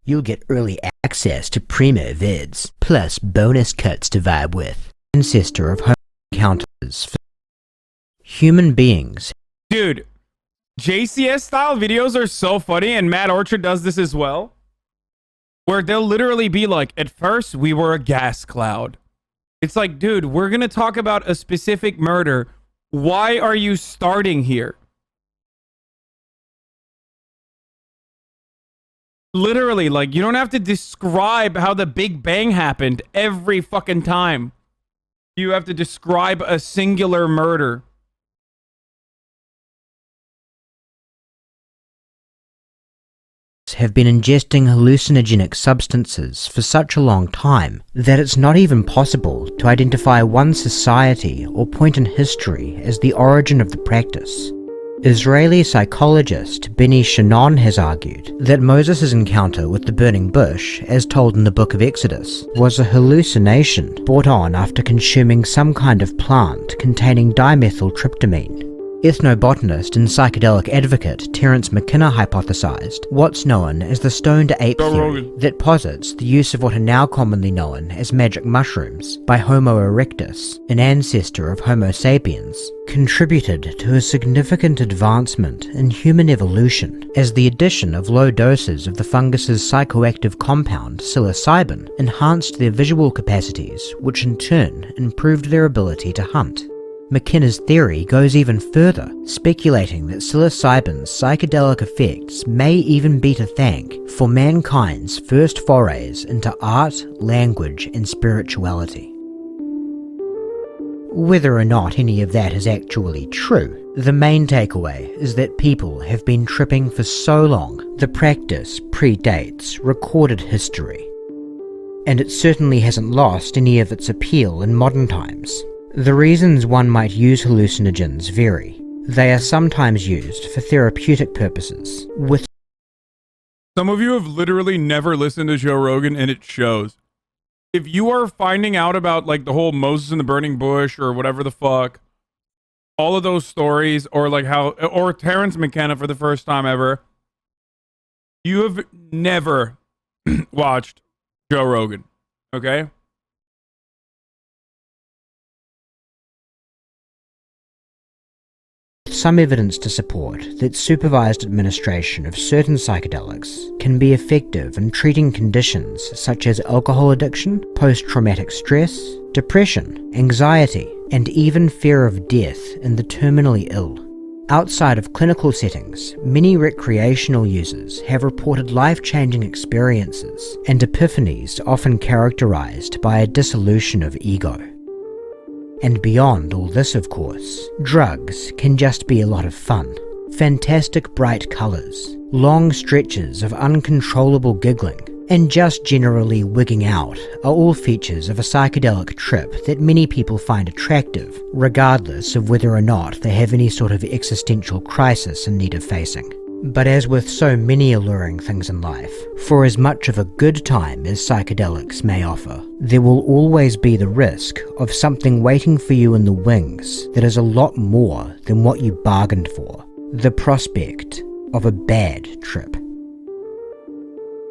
You'll get early access to primo vids, plus bonus cuts to vibe with. Ancestor of home encounters for human beings. Dude, JCS style videos are so funny, and Matt Orchard does this as well. Where they'll literally be like, at first we were a gas cloud. It's like, dude, we're gonna talk about a specific murder. Why are you starting here? Literally, like, you don't have to describe how the Big Bang happened every fucking time. You have to describe a singular murder. Have been ingesting hallucinogenic substances for such a long time that it's not even possible to identify one society or point in history as the origin of the practice. Israeli psychologist Benny Shannon has argued that Moses' encounter with the burning bush, as told in the Book of Exodus, was a hallucination brought on after consuming some kind of plant containing dimethyltryptamine. Ethnobotanist and psychedelic advocate Terence McKenna hypothesized what's known as the stoned ape theory that posits the use of what are now commonly known as magic mushrooms by Homo erectus, an ancestor of Homo sapiens, contributed to a significant advancement in human evolution, as the addition of low doses of the fungus's psychoactive compound psilocybin enhanced their visual capacities, which in turn improved their ability to hunt. McKenna's theory goes even further, speculating that psilocybin's psychedelic effects may even be to thank for mankind's first forays into art, language, and spirituality. Whether or not any of that is actually true, the main takeaway is that people have been tripping for so long, the practice predates recorded history. And it certainly hasn't lost any of its appeal in modern times. The reasons one might use hallucinogens vary. They are sometimes used for therapeutic purposes, with some of you have literally never listened to Joe Rogan, and it shows. If you are finding out about like the whole Moses in the burning bush or whatever the fuck, all of those stories, or like how, or Terence McKenna for the first time ever, you have never watched Joe Rogan, okay? some evidence to support that supervised administration of certain psychedelics can be effective in treating conditions such as alcohol addiction, post-traumatic stress, depression, anxiety, and even fear of death in the terminally ill. Outside of clinical settings, many recreational users have reported life-changing experiences and epiphanies often characterized by a dissolution of ego. And beyond all this, of course, drugs can just be a lot of fun. Fantastic bright colours, long stretches of uncontrollable giggling, and just generally wigging out are all features of a psychedelic trip that many people find attractive, regardless of whether or not they have any sort of existential crisis in need of facing. But as with so many alluring things in life, for as much of a good time as psychedelics may offer, there will always be the risk of something waiting for you in the wings that is a lot more than what you bargained for. The prospect of a bad trip.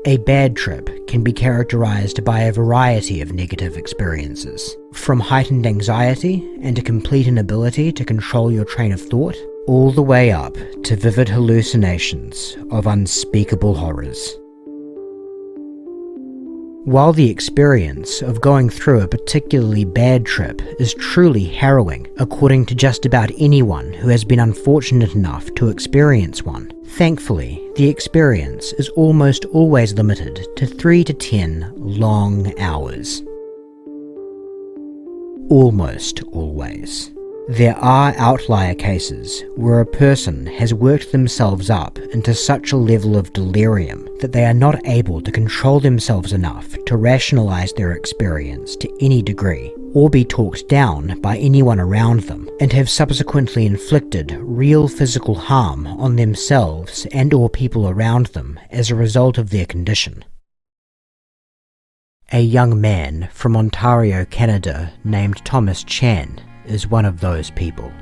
A bad trip can be characterized by a variety of negative experiences, from heightened anxiety and a complete inability to control your train of thought, all the way up to vivid hallucinations of unspeakable horrors. While the experience of going through a particularly bad trip is truly harrowing, according to just about anyone who has been unfortunate enough to experience one, thankfully, the experience is almost always limited to 3 to 10 long hours. Almost always. There are outlier cases where a person has worked themselves up into such a level of delirium that they are not able to control themselves enough to rationalize their experience to any degree, or be talked down by anyone around them, and have subsequently inflicted real physical harm on themselves and or people around them as a result of their condition. A young man from Ontario, Canada, named Thomas Chan is one of those people.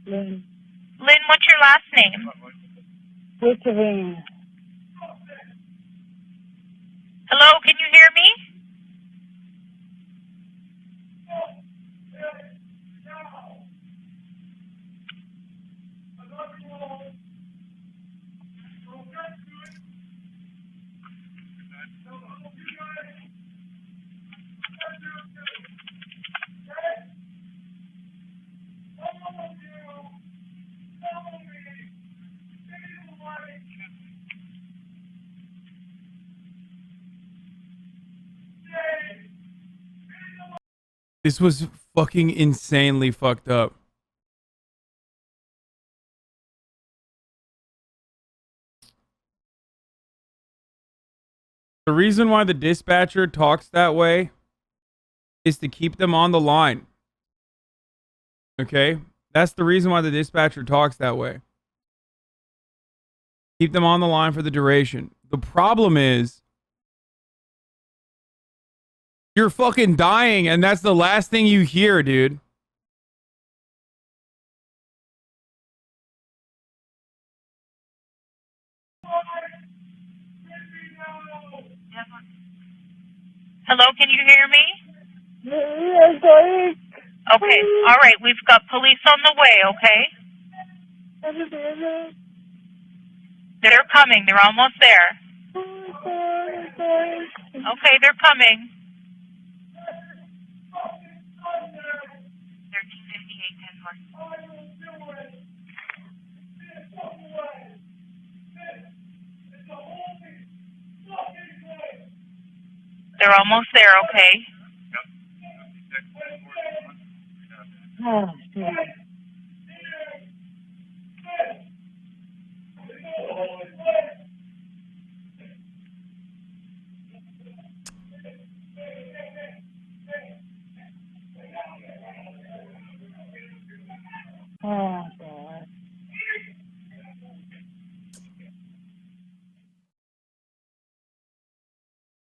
Lynn. Lynn, what's your last name? Witteveen. Hello, can you hear me? This was fucking insanely fucked up. The reason why the dispatcher talks that way is to keep them on the line. Okay? That's the reason why the dispatcher talks that way. Keep them on the line for the duration. The problem is you're fucking dying and that's the last thing you hear, dude. Hello, can you hear me? Yes, sorry. Okay, all right, we've got police on the way, okay? They're coming, they're almost there. Okay, they're coming. 1358-10-4. They're almost there, okay? Oh, dear. Oh, God.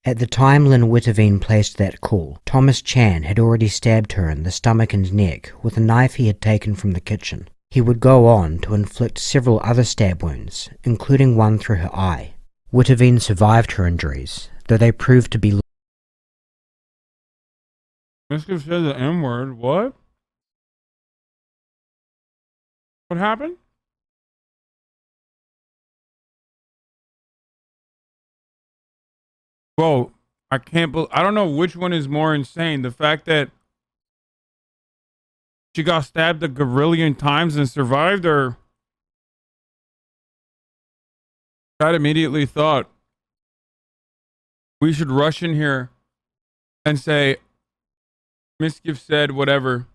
At the time Lynn Witteveen placed that call, Thomas Chan had already stabbed her in the stomach and neck with a knife he had taken from the kitchen. He would go on to inflict several other stab wounds, including one through her eye. Witteveen survived her injuries, though they proved to be... Miskiff said the N-word. What? What happened? Whoa, I can't believe... I don't know which one is more insane. The fact that she got stabbed a gazillion times and survived, or... I immediately thought we should rush in here and say, Miskiff said whatever.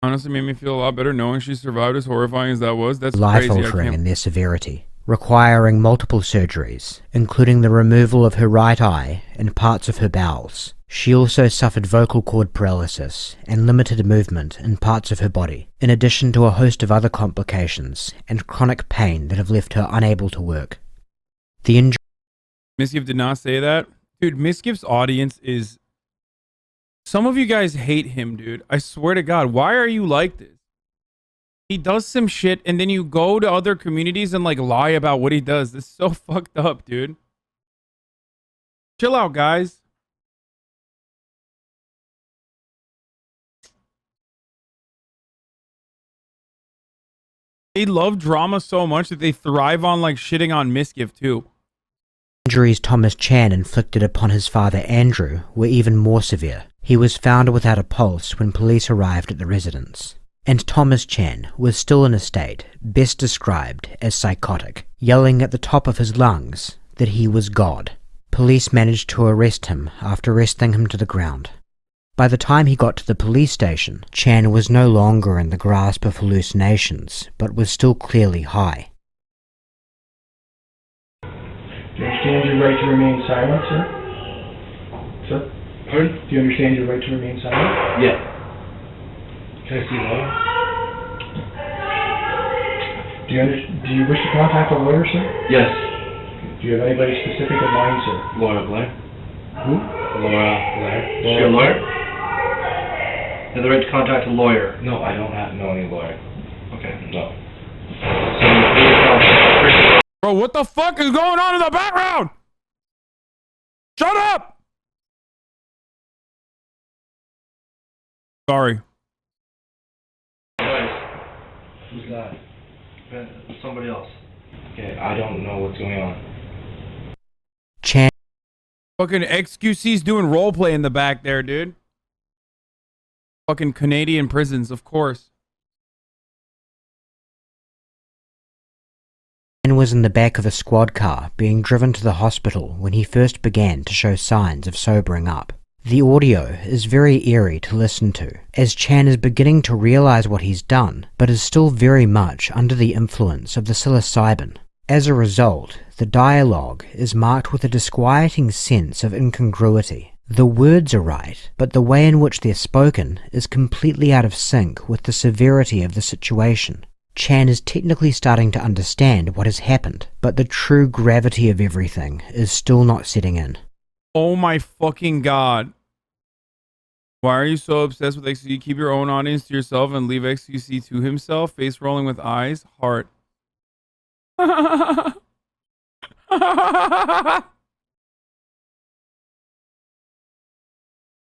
Honestly made me feel a lot better knowing she survived, as horrifying as that was. That's crazy. life-altering in their severity, requiring multiple surgeries, including the removal of her right eye and parts of her bowels. She also suffered vocal cord paralysis and limited movement in parts of her body, in addition to a host of other complications and chronic pain that have left her unable to work. The injury... Miskiff did not say that. Dude, Miskiff's audience is... Some of you guys hate him, dude. I swear to God. Why are you like this? He does some shit and then you go to other communities and like lie about what he does. This is so fucked up, dude. Chill out, guys. They love drama so much that they thrive on like shitting on Miskiff too. Injuries Thomas Chan inflicted upon his father Andrew were even more severe. He was found without a pulse when police arrived at the residence. And Thomas Chan was still in a state best described as psychotic, yelling at the top of his lungs that he was God. Police managed to arrest him after wrestling him to the ground. By the time he got to the police station, Chan was no longer in the grasp of hallucinations, but was still clearly high. Do you understand your right to remain silent, sir? Sir? Pardon? Do you understand your right to remain silent? Yeah. Can I see lawyer? Do you wish to contact a lawyer, sir? Yes. Do you have anybody specific in mind, sir? Laura Blair. Who? Laura Blair. Is she a lawyer? You have the right to contact a lawyer. No, I don't know any lawyer. Okay. No. Bro, what the fuck is going on in the background? Shut up! Sorry. Who's that? Somebody else. Okay, I don't know what's going on. Chan Fucking XQC's doing roleplay in the back there, dude. Fucking Canadian prisons, of course. was in the back of a squad car being driven to the hospital when he first began to show signs of sobering up. The audio is very eerie to listen to, as Chan is beginning to realize what he's done, but is still very much under the influence of the psilocybin. As a result, the dialogue is marked with a disquieting sense of incongruity. The words are right, but the way in which they're spoken is completely out of sync with the severity of the situation. Chan is technically starting to understand what has happened, but the true gravity of everything is still not setting in. Oh my fucking god. Why are you so obsessed with XQC? Keep your own audience to yourself and leave XQC to himself. Face rolling with eyes. Heart.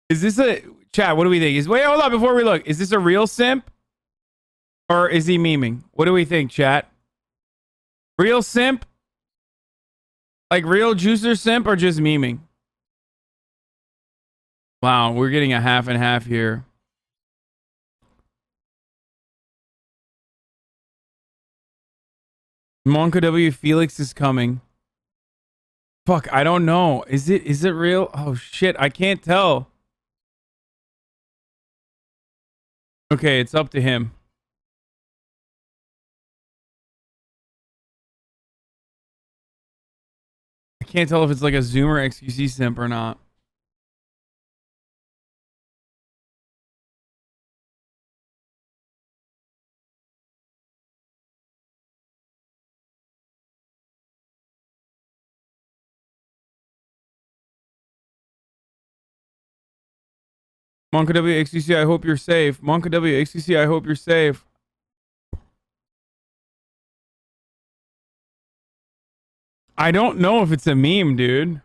Is this a... Chat, what do we think? Wait, hold on, before we look. Is this a real simp? Or is he memeing? What do we think, chat? Real simp? Like real juicer simp or just memeing? Wow, we're getting a half and half here. Monka W Felix is coming. Fuck, I don't know. Is it real? Oh shit, I can't tell. Okay, it's up to him. I can't tell if it's like a Zoomer XQC simp or not. Monka W XQC, I hope you're safe. Monka W XQC, I hope you're safe. I don't know if it's a meme, dude.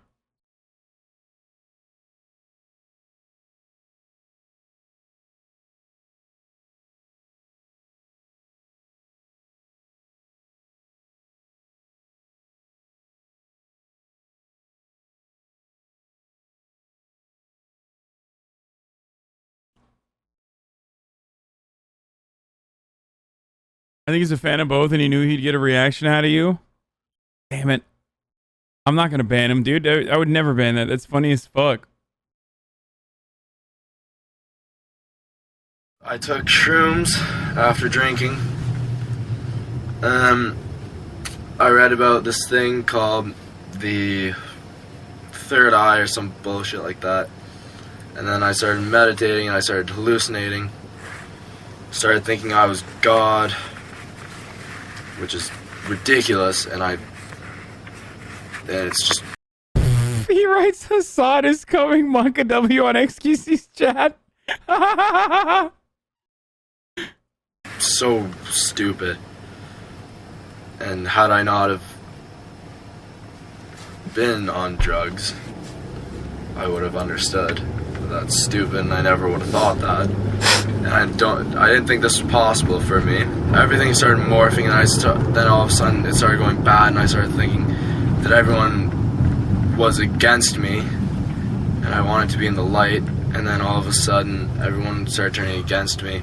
I think he's a fan of both and he knew he'd get a reaction out of you. Damn it. I'm not going to ban him, dude. I would never ban that. That's funny as fuck. I took shrooms after drinking. I read about this thing called the third eye or some bullshit like that. And then I started meditating and I started hallucinating. Started thinking I was God, which is ridiculous, and it's just... He writes Hasan is coming, Monka W on XQC's chat. So stupid. And had I not have been on drugs, I would have understood. That's stupid, and I never would have thought that. And I didn't think this was possible for me. Everything started morphing, and then all of a sudden it started going bad, and I started thinking that everyone was against me, and I wanted to be in the light, and then all of a sudden everyone started turning against me,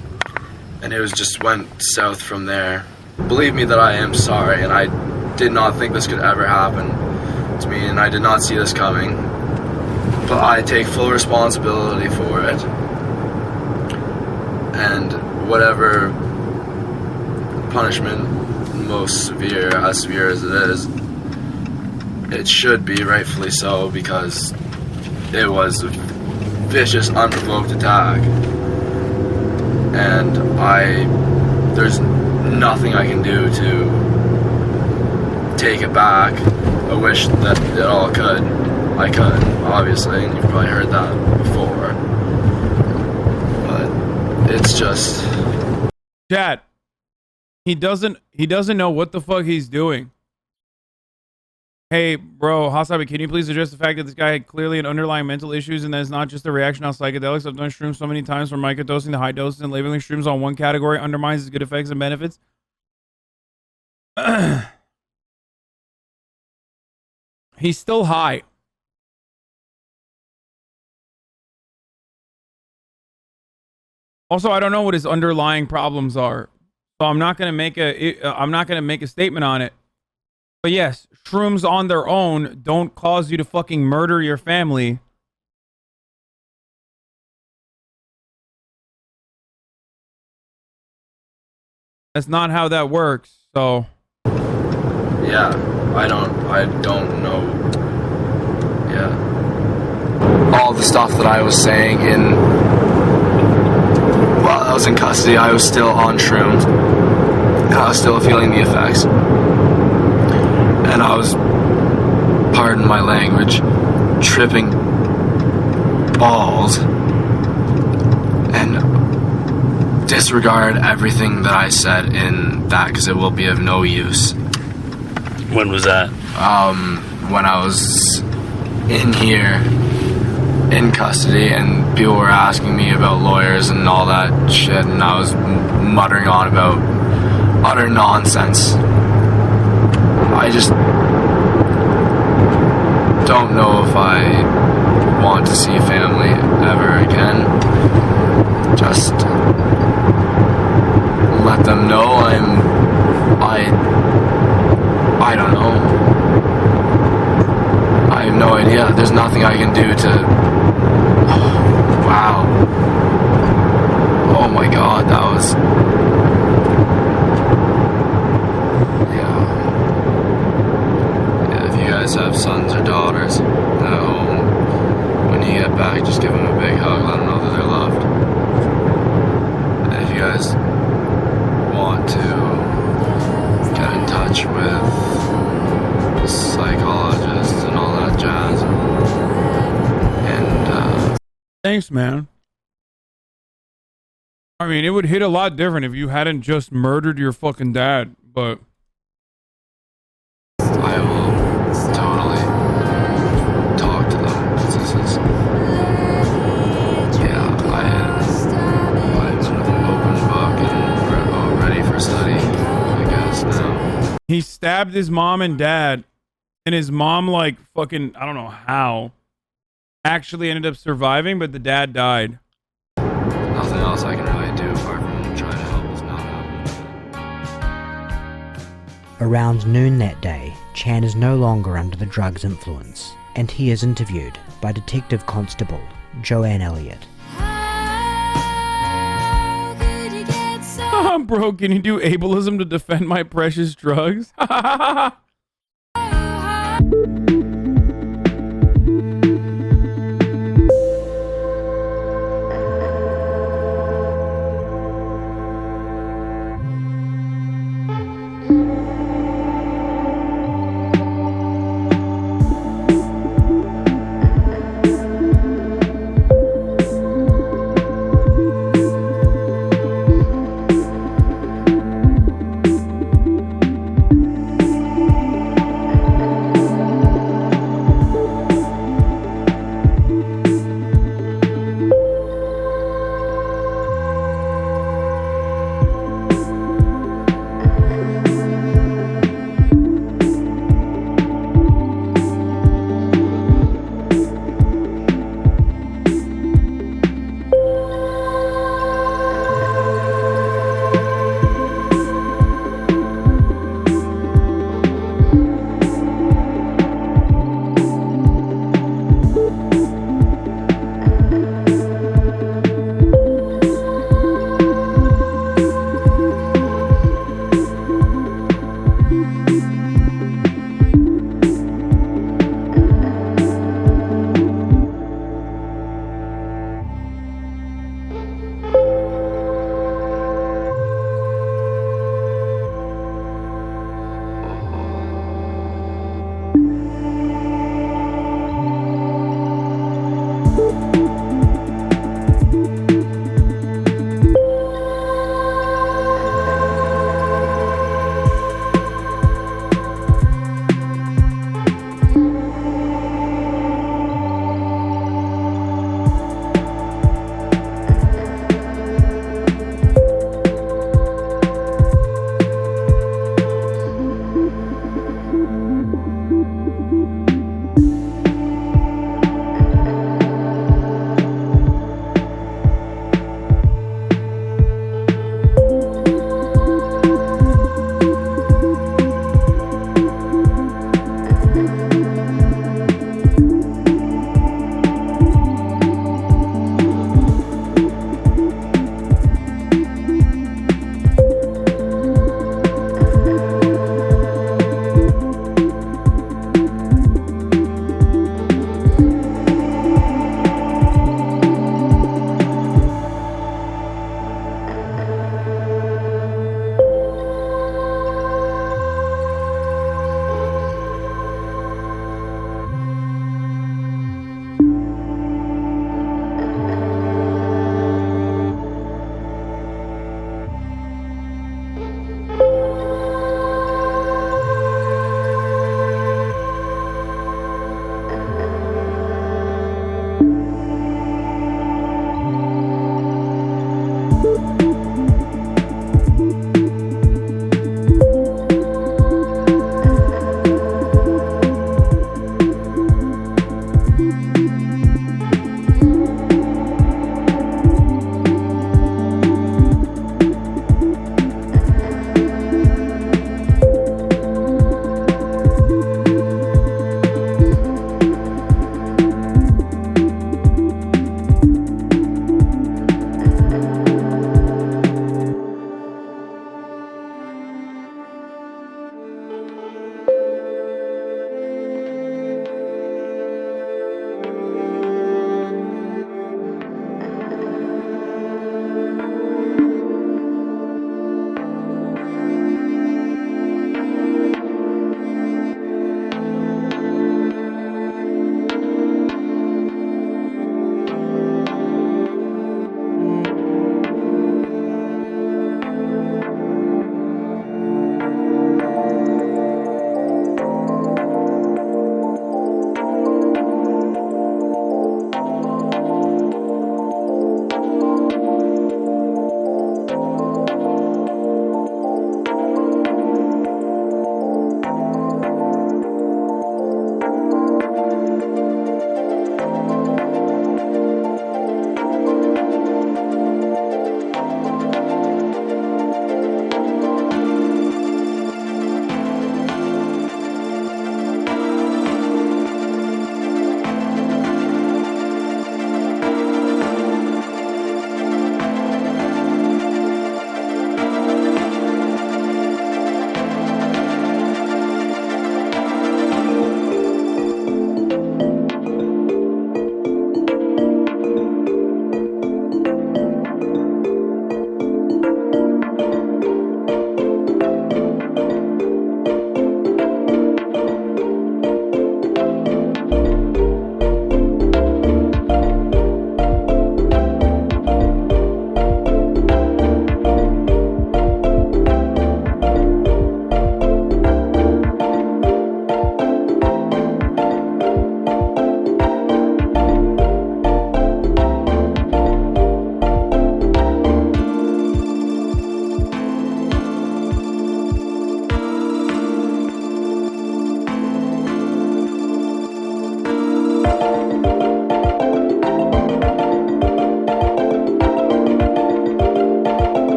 and it just went south from there. Believe me that I am sorry, and I did not think this could ever happen to me, and I did not see this coming. But I take full responsibility for it, and whatever punishment, most severe, as severe as it is, it should be rightfully so, because it was a vicious, unprovoked attack. and there's nothing I can do to take it back. I wish that it all could. I could, obviously, and you've probably heard that before. But it's just... Chat. He doesn't know what the fuck he's doing. Hey, bro, Hasanabi, can you please address the fact that this guy had clearly an underlying mental issues and that it's not just a reaction on psychedelics? I've done shrooms so many times from microdosing to high doses, and labeling shrooms on one category undermines its good effects and benefits. He's still high. Also, I don't know what his underlying problems are, so I'm not gonna make a statement on it. But yes, shrooms on their own don't cause you to fucking murder your family. That's not how that works. So yeah, I don't know. Yeah. All the stuff that I was saying while I was in custody, I was still on shrooms. And I was still feeling the effects. And I was, pardon my language, tripping balls and disregard everything that I said in that because it will be of no use. When was that? When I was in here in custody and people were asking me about lawyers and all that shit, and I was muttering on about utter nonsense. I just don't know if I want to see family ever again. Just let them know I don't know. I have no idea. There's nothing I can do to... Wow. Oh my god, that was... Have sons or daughters at home, when you get back, just give them a big hug, let them know that they're loved. And if you guys want to get in touch with psychologists and all that jazz, and thanks, man. I mean, it would hit a lot different if you hadn't just murdered your fucking dad, but I will totally talk to them. This is, yeah, I'm an open book and ready for study, I guess, now. He stabbed his mom and dad, and his mom, like, fucking, I don't know how, actually ended up surviving, but the dad died. Nothing else I can really do apart from trying to help us not happen. Around noon that day, Chan is no longer under the drug's influence, and he is interviewed by Detective Constable Joanne Elliott. Bro, can you do ableism to defend my precious drugs?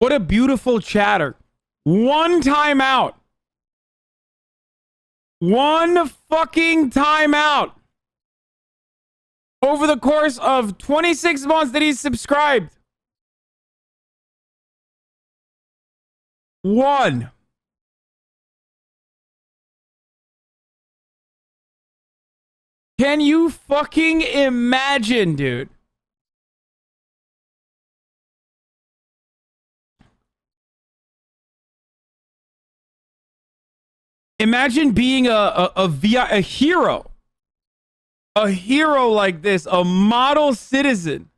What a beautiful chatter. One timeout. One fucking timeout. Over the course of 26 months that he's subscribed. One. Can you fucking imagine, dude? Imagine being a hero. A hero like this, a model citizen.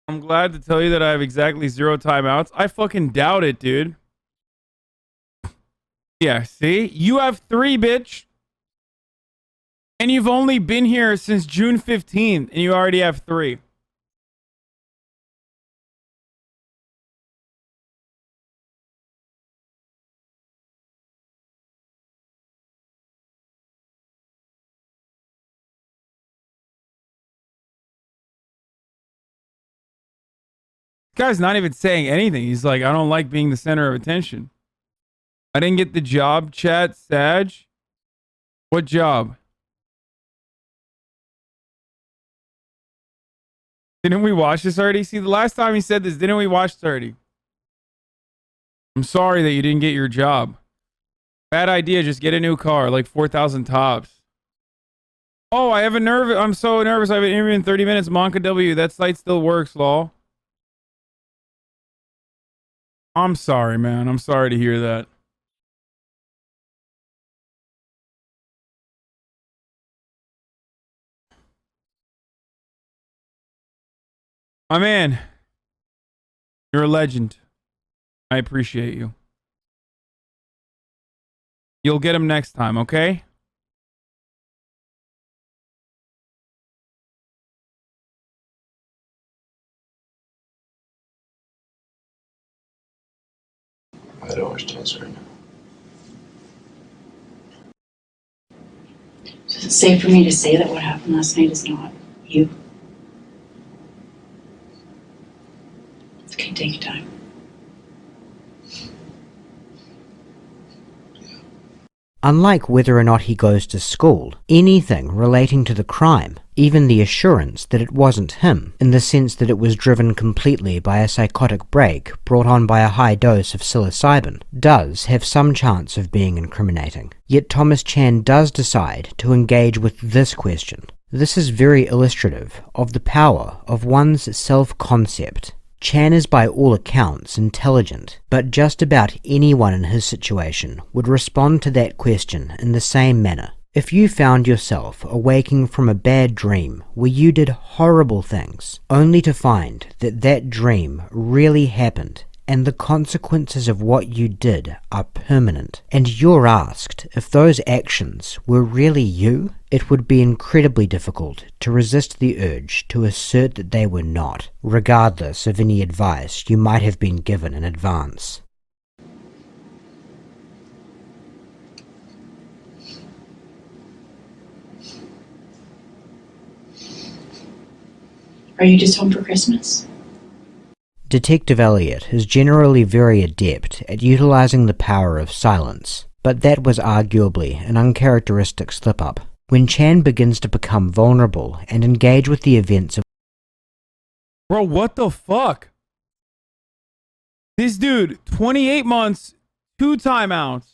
I'm glad to tell you that I have exactly 0 timeouts. I fucking doubt it, dude. Yeah, see? You have 3, bitch. And you've only been here since June 15th, and you already have 3. Guy's not even saying anything. He's like, I don't like being the center of attention. I didn't get the job, chat, Sag. What job? Didn't we watch this already? See, the last time he said this, didn't we watch 30? I'm sorry that you didn't get your job. Bad idea. Just get a new car, like 4,000 tops. Oh, I have a nerve. I'm so nervous. I have an interview in 30 minutes. Monka W. That site still works, lol. I'm sorry, man. I'm sorry to hear that. My man, you're a legend. I appreciate you. You'll get him next time, okay? I don't wish to answer right now. So is it safe for me to say that what happened last night is not you? Okay, take your time. Unlike whether or not he goes to school, anything relating to the crime, even the assurance that it wasn't him, in the sense that it was driven completely by a psychotic break brought on by a high dose of psilocybin, does have some chance of being incriminating. Yet Thomas Chan does decide to engage with this question. This is very illustrative of the power of one's self-concept. Chan is by all accounts intelligent, but just about anyone in his situation would respond to that question in the same manner. If you found yourself awaking from a bad dream where you did horrible things, only to find that that dream really happened, and the consequences of what you did are permanent, and you're asked if those actions were really you, it would be incredibly difficult to resist the urge to assert that they were not, regardless of any advice you might have been given in advance. Are you just home for Christmas? Detective Elliot is generally very adept at utilizing the power of silence, but that was arguably an uncharacteristic slip-up. When Chan begins to become vulnerable and engage with the events of— Bro, what the fuck? This dude, 28 months, 2 timeouts.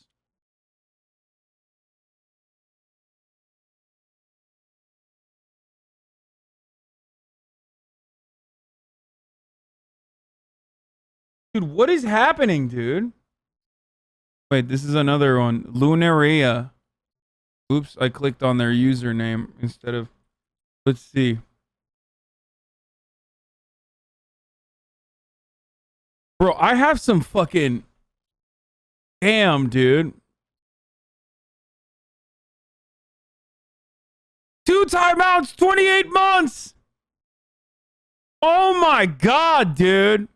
Dude, what is happening, dude? Wait, this is another one. Lunaria. Oops, I clicked on their username instead of... Let's see. Bro, I have some fucking... Damn, dude. 2 timeouts, 28 months! Oh my god, dude.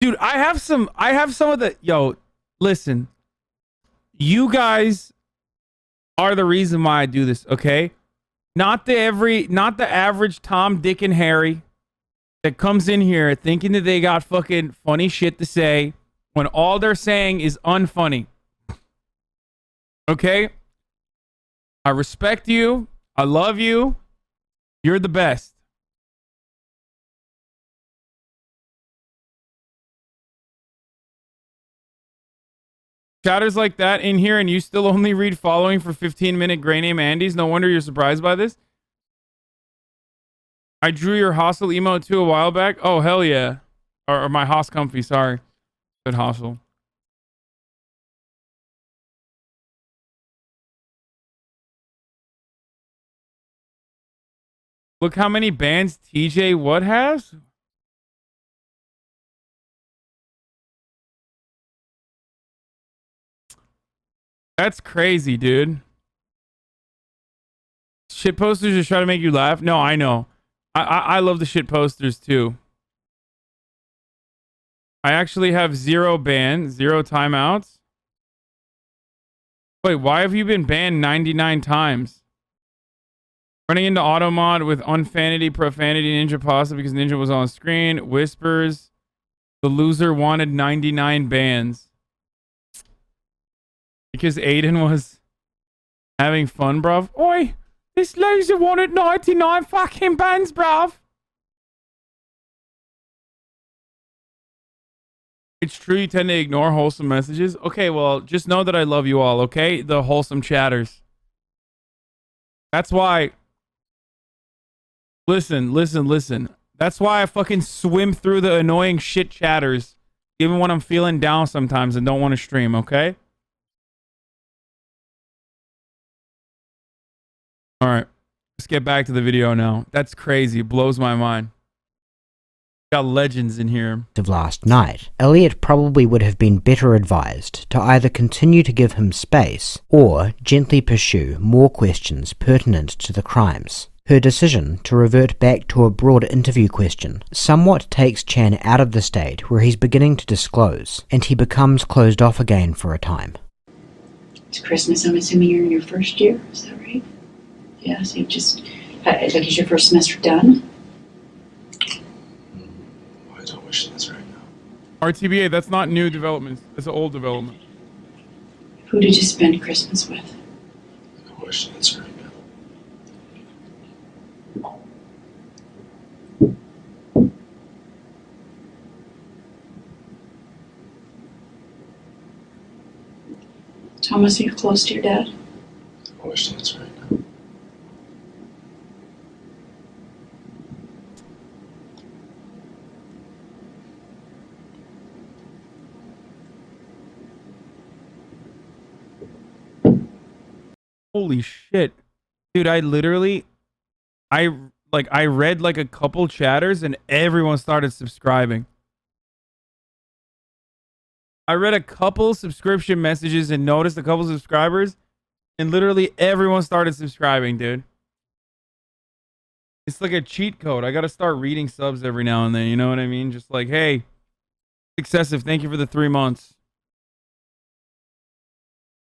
Dude, I have some of the... Yo, listen. You guys are the reason why I do this, okay? Not the average Tom, Dick, and Harry that comes in here thinking that they got fucking funny shit to say when all they're saying is unfunny. Okay? I respect you. I love you. You're the best. Chatters like that in here and you still only read following for 15-minute gray name Andes. No wonder you're surprised by this. I drew your hostile emote too a while back. Oh, hell yeah. Or my Hoss Comfy, sorry. Good hostile. Look how many bands TJ what has? That's crazy, dude. Shit posters just try to make you laugh. No, I know. I love the shit posters too. I actually have 0 bans, 0 timeouts. Wait, why have you been banned 99 times? Running into auto mod with unfanity, profanity, Ninja Pasta because Ninja was on screen. Whispers. The loser wanted 99 bans. Because Aiden was having fun, bruv. Oi! This loser wanted 99 fucking bans, bruv! It's true you tend to ignore wholesome messages. Okay, well, just know that I love you all, okay? The wholesome chatters. That's why... Listen. That's why I fucking swim through the annoying shit chatters. Even when I'm feeling down sometimes and don't want to stream, okay? Alright. Let's get back to the video now. That's crazy. It blows my mind. Got legends in here. Of last night, Elliot probably would have been better advised to either continue to give him space or gently pursue more questions pertinent to the crimes. Her decision to revert back to a broad interview question somewhat takes Chan out of the state where he's beginning to disclose, and he becomes closed off again for a time. It's Christmas, I'm assuming you're in your first year, is that right? Yeah, so you've just, like, is your first semester done? I don't wish this right now. RTBA, that's not new developments. That's an old development. Who did you spend Christmas with? I wish this right now. Thomas, are you close to your dad? I wish this right now. Holy shit. Dude, I read like a couple chatters and everyone started subscribing. I read a couple subscription messages and noticed a couple subscribers and literally everyone started subscribing, dude. It's like a cheat code. I got to start reading subs every now and then, you know what I mean? Just like, hey, excessive, thank you for the 3 months.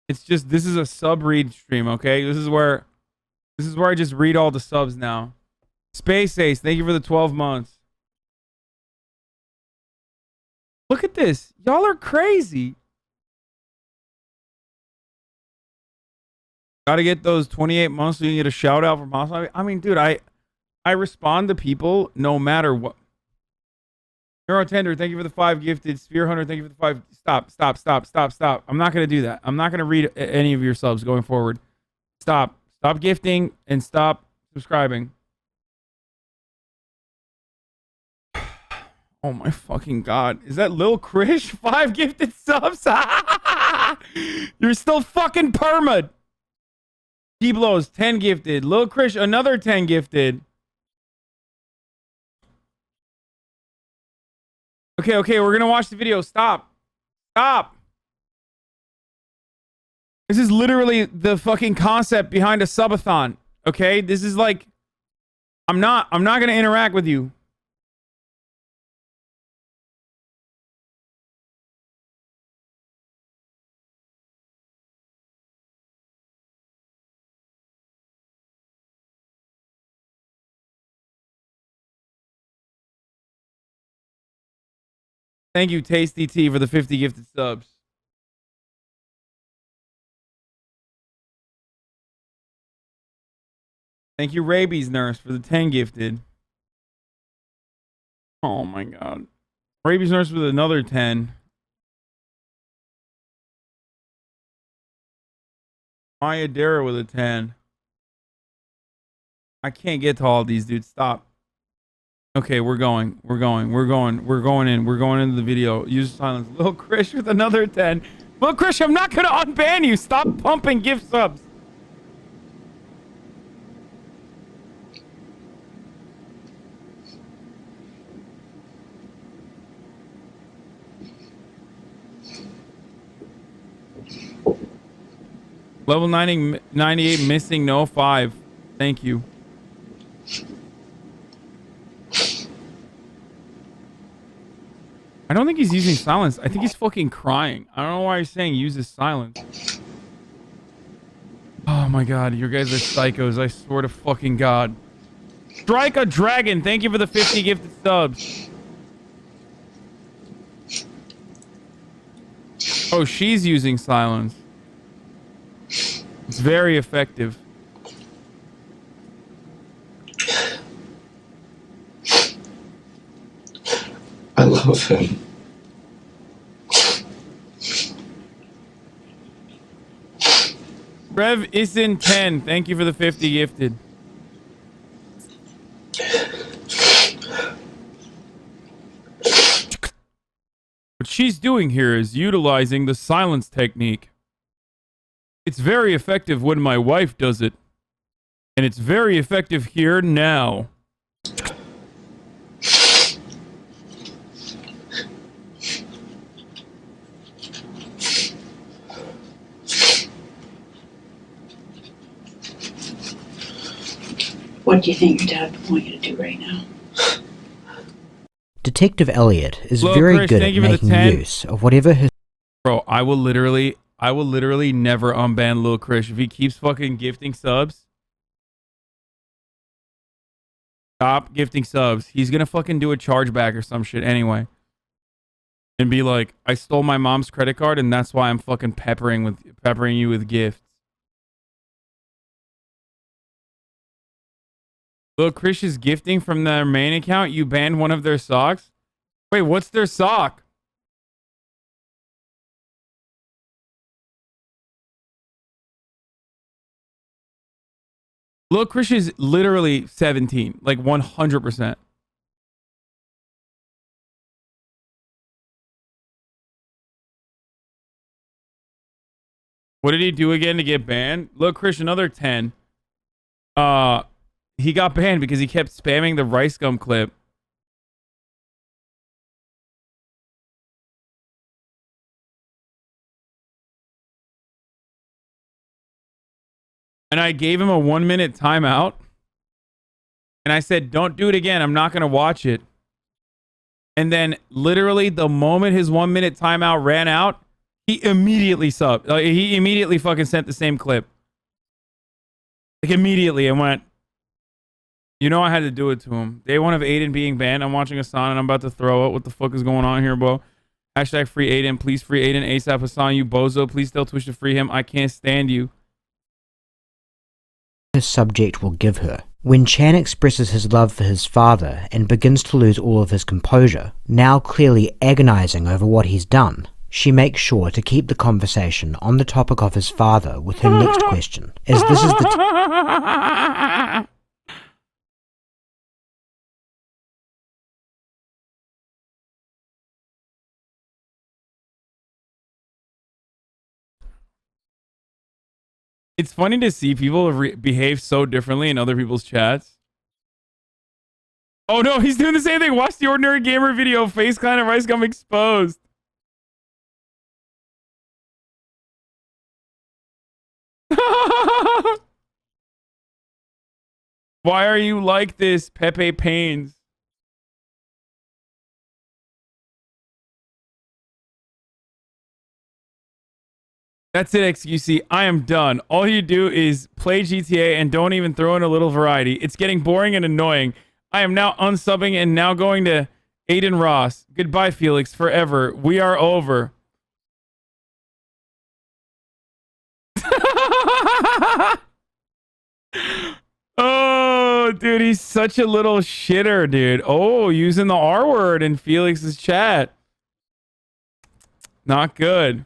It's just, this is a sub read stream, okay? This is where I just read all the subs now. Space Ace, thank you for the 12 months. Look at this. Y'all are crazy. Gotta get those 28 months so you can get a shout out from Hasanabi. I mean, dude, I respond to people no matter what. Neurotender, thank you for the 5 gifted. Sphere Hunter, thank you for the 5. Stop. I'm not gonna do that. I'm not gonna read any of your subs going forward. Stop gifting and stop subscribing. Oh my fucking god. Is that Lil Krish? 5 gifted subs? You're still fucking permad. T-Blows, 10 gifted. Lil Krish, another 10 gifted. Okay, we're gonna watch the video. Stop. This is literally the fucking concept behind a subathon. Okay? This is like, I'm not gonna interact with you. Thank you, Tasty T, for the 50 gifted subs. Thank you, Rabies Nurse, for the 10 gifted. Oh my god. Rabies Nurse with another 10. Maya Dara with a 10. I can't get to all these, dude. Stop. Okay, we're going into the video. Use silence. Little Krish with another 10. Little Krish, I'm not gonna unban you. Stop pumping gift subs. Level 98 missing, no 5. Thank you. I don't think he's using silence. I think he's fucking crying. I don't know why he's saying uses silence. Oh my god, you guys are psychos. I swear to fucking god. Strike a Dragon, thank you for the 50 gifted subs. Oh, she's using silence. It's very effective. I love him. Rev is in 10. Thank you for the 50 gifted. What she's doing here is utilizing the silence technique. It's very effective when my wife does it. And it's very effective here now. What do you think your dad would want you to do right now? Detective Elliot is Hello, very Chris, good thank at you for the making 10. use of whatever his... Bro, I will literally never unban Lil Krish if he keeps fucking gifting subs. Stop gifting subs. He's gonna fucking do a chargeback or some shit anyway. And be like, I stole my mom's credit card and that's why I'm fucking peppering you with gifts. Lil Krish is gifting from their main account. You banned one of their socks? Wait, what's their sock? Lil Krish is literally 17. Like 100%. What did he do again to get banned? Lil Krish, another 10. He got banned because he kept spamming the rice gum clip. And I gave him a 1-minute timeout. And I said, don't do it again. I'm not going to watch it. And then literally the moment his 1-minute timeout ran out, he immediately subbed. He immediately fucking sent the same clip. Like immediately and went, you know I had to do it to him. Day 1 of Aiden being banned. I'm watching Hasan and I'm about to throw it. What the fuck is going on here, bro? Hashtag free Aiden. Please free Aiden ASAP. Hasan, you bozo. Please tell Twitch to free him. I can't stand you. his subject will give her. When Chan expresses his love for his father and begins to lose all of his composure, now clearly agonizing over what he's done, she makes sure to keep the conversation on the topic of his father with her next question, as this is the It's funny to see people behave so differently in other people's chats. Oh no, he's doing the same thing. Watch the Ordinary Gamer video. Face clan and rice gum exposed. Why are you like this, Pepe Pains? That's it, XQC. I am done. All you do is play GTA and don't even throw in a little variety. It's getting boring and annoying. I am now unsubbing and now going to Aiden Ross. Goodbye, Felix. Forever. We are over. Oh, dude, he's such a little shitter, dude. Oh, using the R word in Felix's chat. Not good.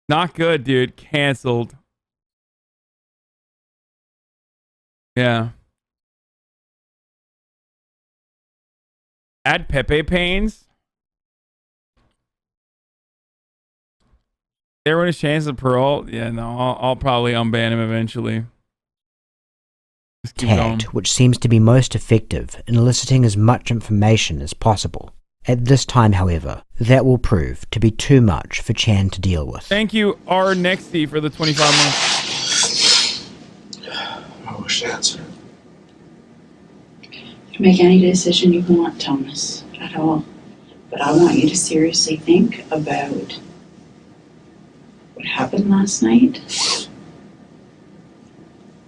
Not good, dude. Canceled. Yeah. Add Pepe Pains. Everyone has chance of parole. Yeah, no, I'll probably unban him eventually. Just keep going. Tagged, which seems to be most effective in eliciting as much information as possible. At this time, however, that will prove to be too much for Chan to deal with. Thank you, R. Nexty, for the 25 months. I wish to answer. You can make any decision you want, Thomas, at all. But I want you to seriously think about what happened last night,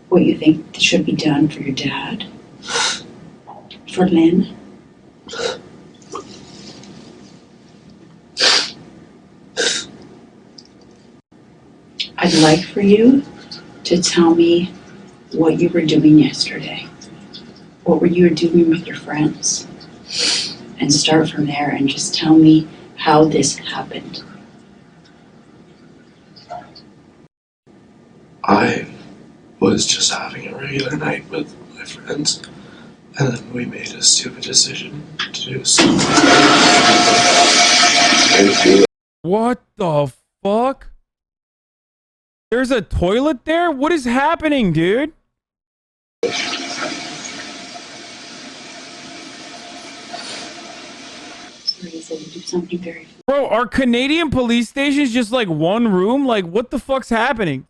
what you think should be done for your dad, for Lynn. I'd like for you to tell me what you were doing yesterday. What were you doing with your friends? And start from there and just tell me how this happened. I was just having a regular night with my friends, and then we made a stupid decision to do something. What the fuck? There's a toilet there? What is happening, dude? Sorry, I said to do something very... Bro, are Canadian police stations just like one room? Like, what the fuck's happening?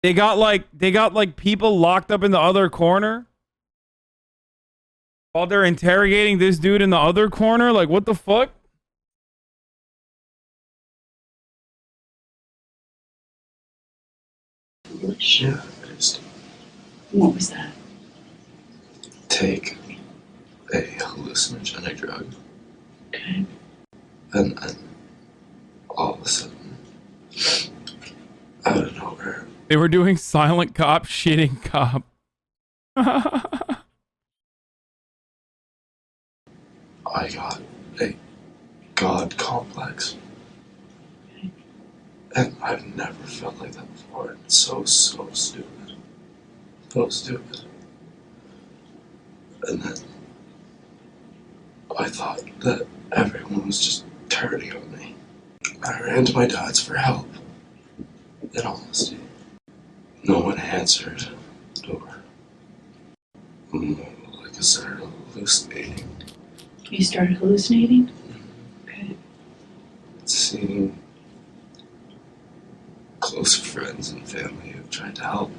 They got like people locked up in the other corner while they're interrogating this dude in the other corner. Like, what the fuck? Yeah, I just What was that? take a hallucinogenic drug, Okay. and then all of a sudden, out of nowhere, They were doing silent cop, shitting cop. I got a god complex. And I've never felt like that before. It's so stupid. So stupid. And then I thought that everyone was just turning on me. I ran to my dad's for help. In honesty. No one answered the door. Like I started hallucinating. You started hallucinating? Okay. Seeing close friends and family who've tried to help,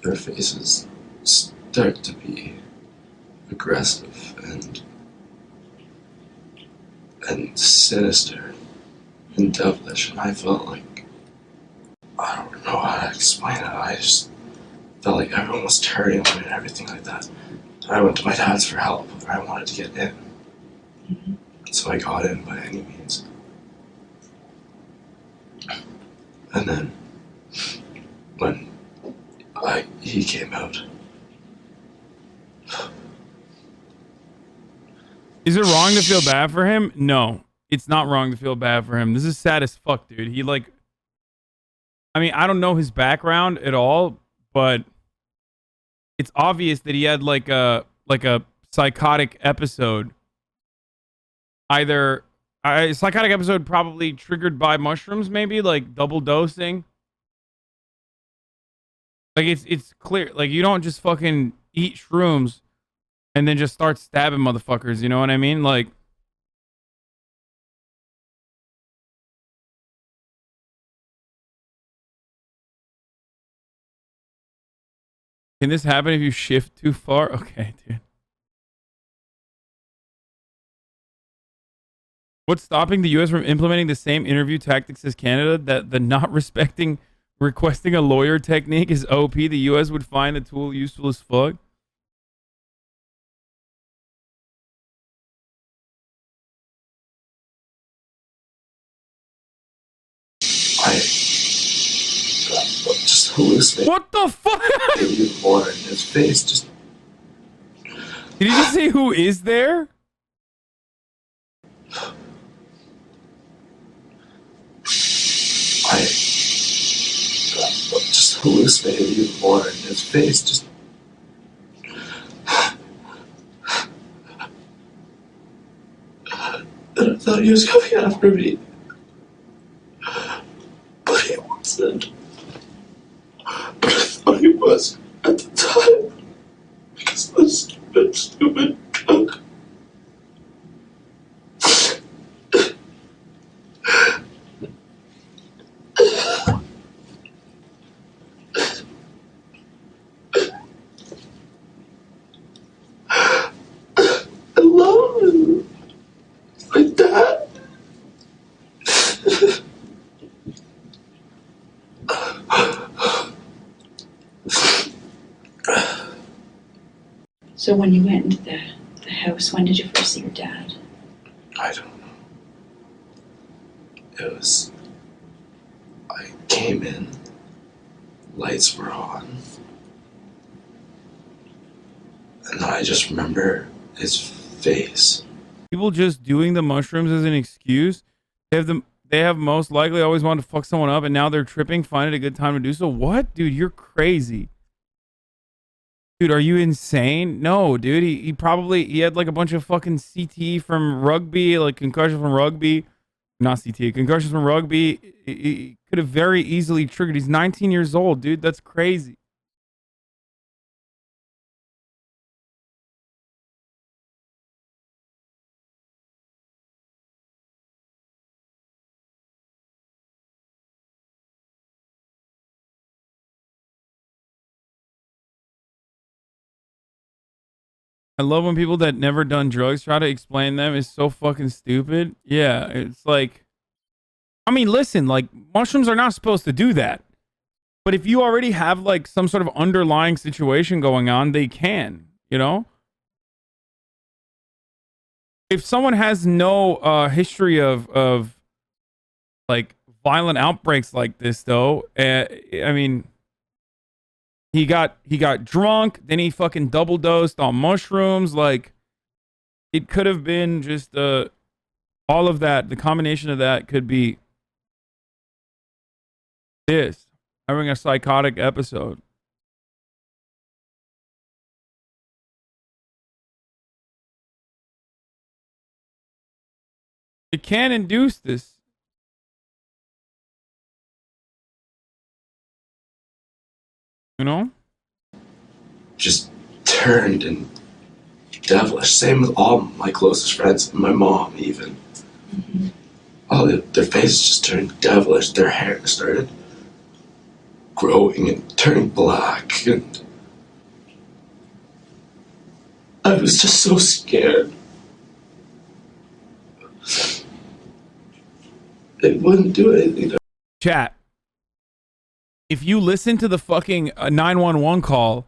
their faces start to be aggressive and sinister and devilish, and I felt like, I don't know how to explain it, I just felt like everyone was turning on me and everything like that. And I went to my dad's for help, and I wanted to get in. Mm-hmm. So I got in by any means. And then, when he came out. Is it wrong to feel bad for him? No, it's not wrong to feel bad for him. This is sad as fuck, dude. He like, I mean, I don't know his background at all, but it's obvious that he had like a psychotic episode. Either a psychotic episode probably triggered by mushrooms, maybe like double dosing. Like it's clear, like you don't just fucking eat shrooms and then just start stabbing motherfuckers. You know what I mean? Like, can this happen if you shift too far? Okay, dude. What's stopping the U.S. from implementing the same interview tactics as Canada? That the not respecting Requesting a lawyer technique is OP. The U.S. would find the tool useful as fuck. I just hallucinated. What the fuck? Even more in his face. Just. Did he just say who is there? I just hallucinated even more in his face. Just. And I thought he was coming after me. But he wasn't. But I thought he was at the time. Because of this stupid drunk. I love him. Like that. So when you went into the house, when did you first see your dad? I don't know. It was. I came in, lights were on, and I just remember his face. People just doing the mushrooms as an excuse. They have most likely always wanted to fuck someone up, and now they're tripping, find it a good time to do so. What? Dude, you're crazy. Dude, are you insane? No, dude. He had like a bunch of fucking CTE from rugby, like concussion from rugby. Not CTE, concussions from rugby. He could have very easily triggered. He's 19 years old, dude. That's crazy. I love when people that never done drugs try to explain them. It's so fucking stupid. Yeah, it's like, I mean, listen, like mushrooms are not supposed to do that. But if you already have like some sort of underlying situation going on, they can, you know? If someone has no history of like violent outbreaks like this though, I mean, he got drunk, then he fucking double dosed on mushrooms. Like, it could have been just all of that. The combination of that could be this, having a psychotic episode. It can induce this. You know? Just turned and devilish. Same with all my closest friends, my mom even. Mm-hmm. All their faces just turned devilish. Their hair started growing and turning black, and I was just so scared. They wouldn't do anything. Chat. If you listen to the fucking 911 call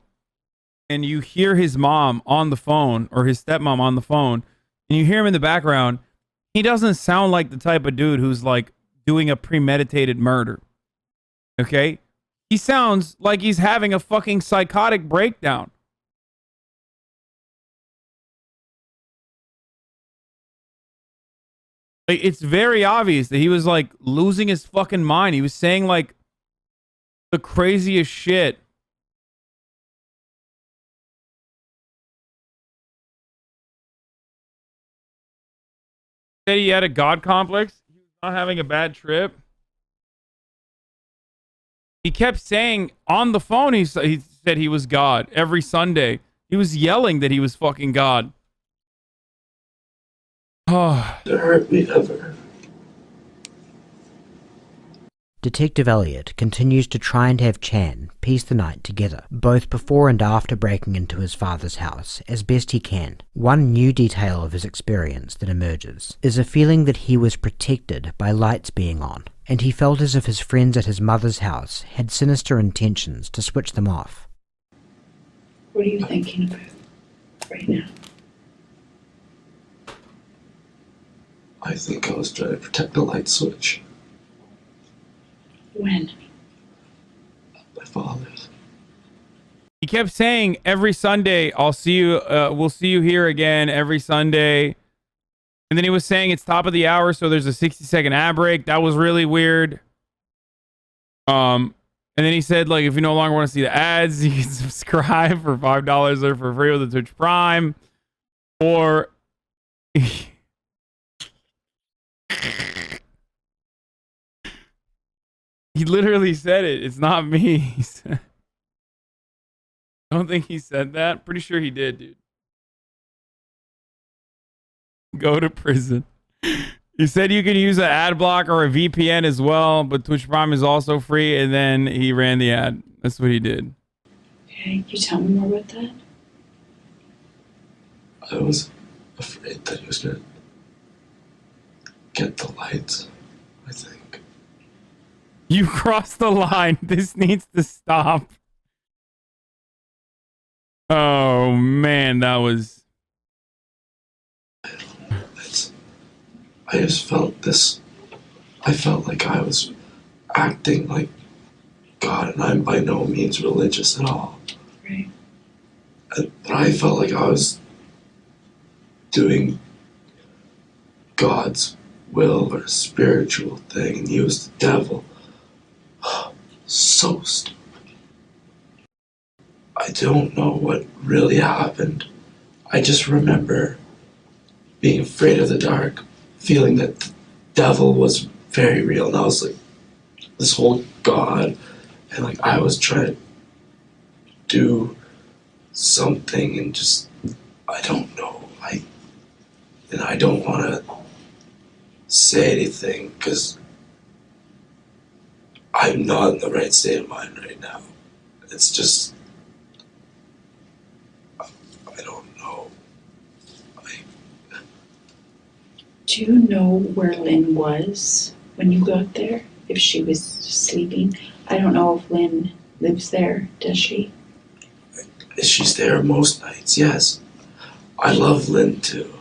and you hear his mom on the phone or his stepmom on the phone and you hear him in the background, he doesn't sound like the type of dude who's like doing a premeditated murder. Okay? He sounds like he's having a fucking psychotic breakdown. Like, it's very obvious that he was like losing his fucking mind. He was saying like the craziest shit. Said he had a god complex. He was not having a bad trip. He kept saying on the phone, he said he was God every Sunday. He was yelling that he was fucking God. Oh. To hurt me ever. Detective Elliot continues to try and have Chan piece the night together, both before and after breaking into his father's house, as best he can. One new detail of his experience that emerges is a feeling that he was protected by lights being on, and he felt as if his friends at his mother's house had sinister intentions to switch them off. What are you thinking about right now? I think I was trying to protect the light switch. When? My father's. He kept saying every Sunday, I'll see you, we'll see you here again every Sunday. And then he was saying it's top of the hour, so there's a 60-second ad break. That was really weird. And then he said, like, if you no longer want to see the ads, you can subscribe for $5 or for free with the Twitch Prime. Or he literally said it. It's not me. He said, I don't think he said that. Pretty sure he did, dude. Go to prison. He said you can use an ad block or a VPN as well, but Twitch Prime is also free, and then he ran the ad. That's what he did. Okay, can you tell me more about that? I was afraid that he was going to get the lights, I think. You crossed the line. This needs to stop. Oh, man, that was... I just felt this. I felt like I was acting like God, and I'm by no means religious at all. Right. But I felt like I was doing God's will or a spiritual thing, and he was the devil. So stupid. I don't know what really happened. I just remember being afraid of the dark, feeling that the devil was very real, and I was like, this whole God, and like I was trying to do something, and just, I don't know, and I don't want to say anything, because I'm not in the right state of mind right now. It's just, I don't know. Do you know where Lynn was when you got there? If she was sleeping? I don't know if Lynn lives there, does she? She's there most nights, yes. I love Lynn too.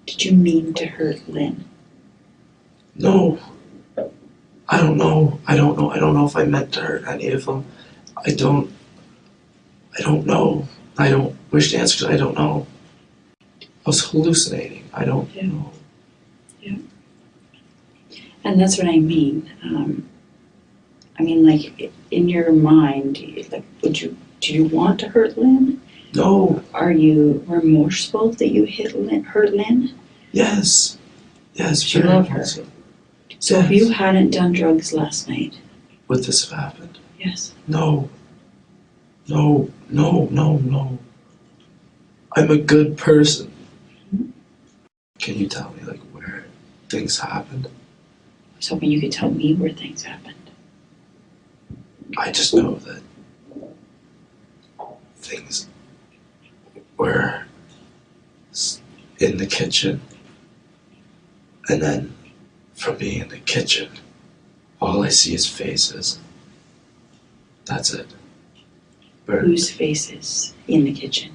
Did you mean to hurt Lynn? No. I don't know. I don't know if I meant to hurt any of them. I don't know. I don't wish to answer because I don't know. I was hallucinating. I don't know. Yeah. And that's what I mean. I mean, like, in your mind, like, do you want to hurt Lynn? No. Are you remorseful that you hurt Lynn? Yes. Yes. Do you love her? So yes. If you hadn't done drugs last night, would this have happened? Yes. No. I'm a good person. Mm-hmm. Can you tell me, like, where things happened? I was hoping you could tell me where things happened. I just know that things were in the kitchen, and then from being in the kitchen, all I see is faces. That's it. Whose faces in the kitchen?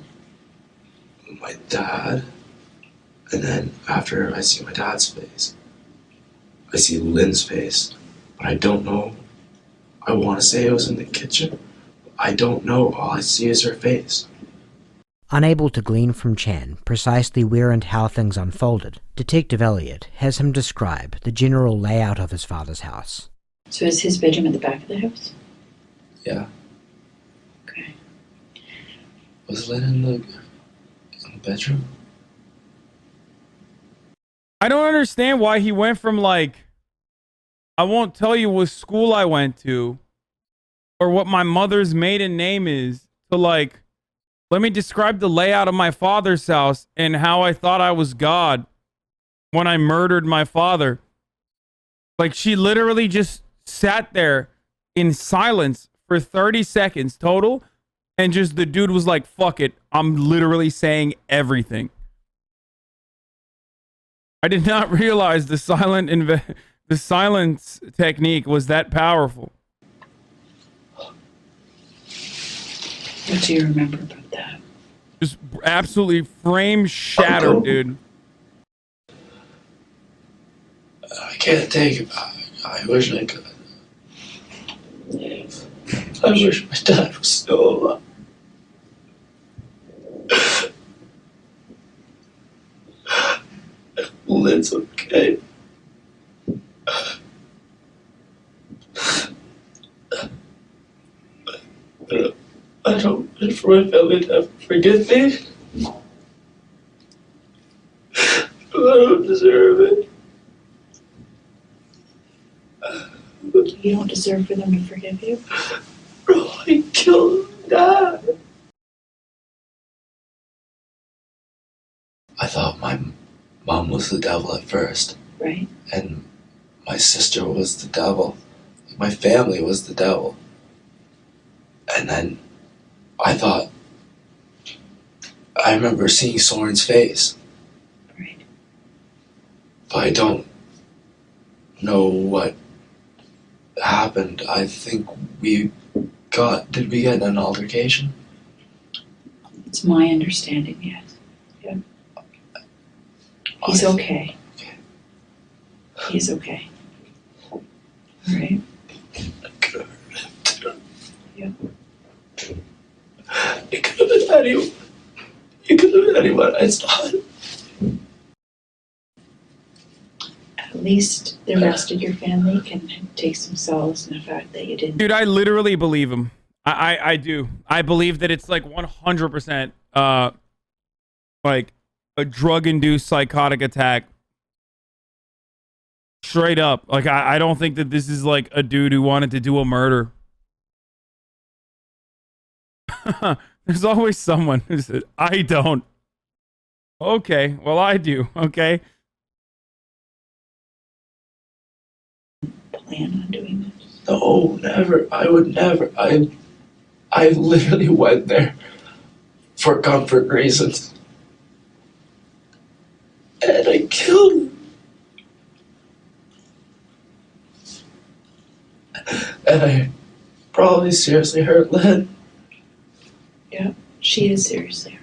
My dad, and then after I see my dad's face, I see Lynn's face, but I don't know. I want to say it was in the kitchen. I don't know. All I see is her face. Unable to glean from Chan precisely where and how things unfolded, Detective Elliot has him describe the general layout of his father's house. So is his bedroom at the back of the house? Yeah. Okay. Was Lynn in the bedroom? I don't understand why he went from, like, I won't tell you what school I went to or what my mother's maiden name is, to, like, let me describe the layout of my father's house and how I thought I was God when I murdered my father. Like, she literally just sat there in silence for 30 seconds total, and just the dude was like, fuck it, I'm literally saying everything. I did not realize the silence technique was that powerful. What do you remember about that? Just absolutely frame shattered, dude. I can't take it back. I wish I could. I wish my dad was still alive. Lynn's okay. I don't wish for my family to ever forget me. I don't deserve it. You don't deserve for them to forgive you? Bro, I killed Dad. I thought my mom was the devil at first. Right. And my sister was the devil. My family was the devil. And then I thought, I remember seeing Soren's face. Right. But I don't know what happened. I think did we get in an altercation? It's my understanding, yes. Yeah. He's okay. Okay. He's okay. All right. I could have hurt him too. Yeah. It could have been anyone. It could have been anyone. I saw it. At least the rest of your family can take some solace in the fact that you didn't. Dude, I literally believe him. I do. I believe that it's like 100% like a drug-induced psychotic attack. Straight up. Like, I don't think that this is like a dude who wanted to do a murder. There's always someone who said, I don't. Okay, well, I do. Okay. Plan on doing this? No, never. I would never. I literally went there for comfort reasons. And I killed him. And I probably seriously hurt Lynn. Yeah, she is seriously hurt.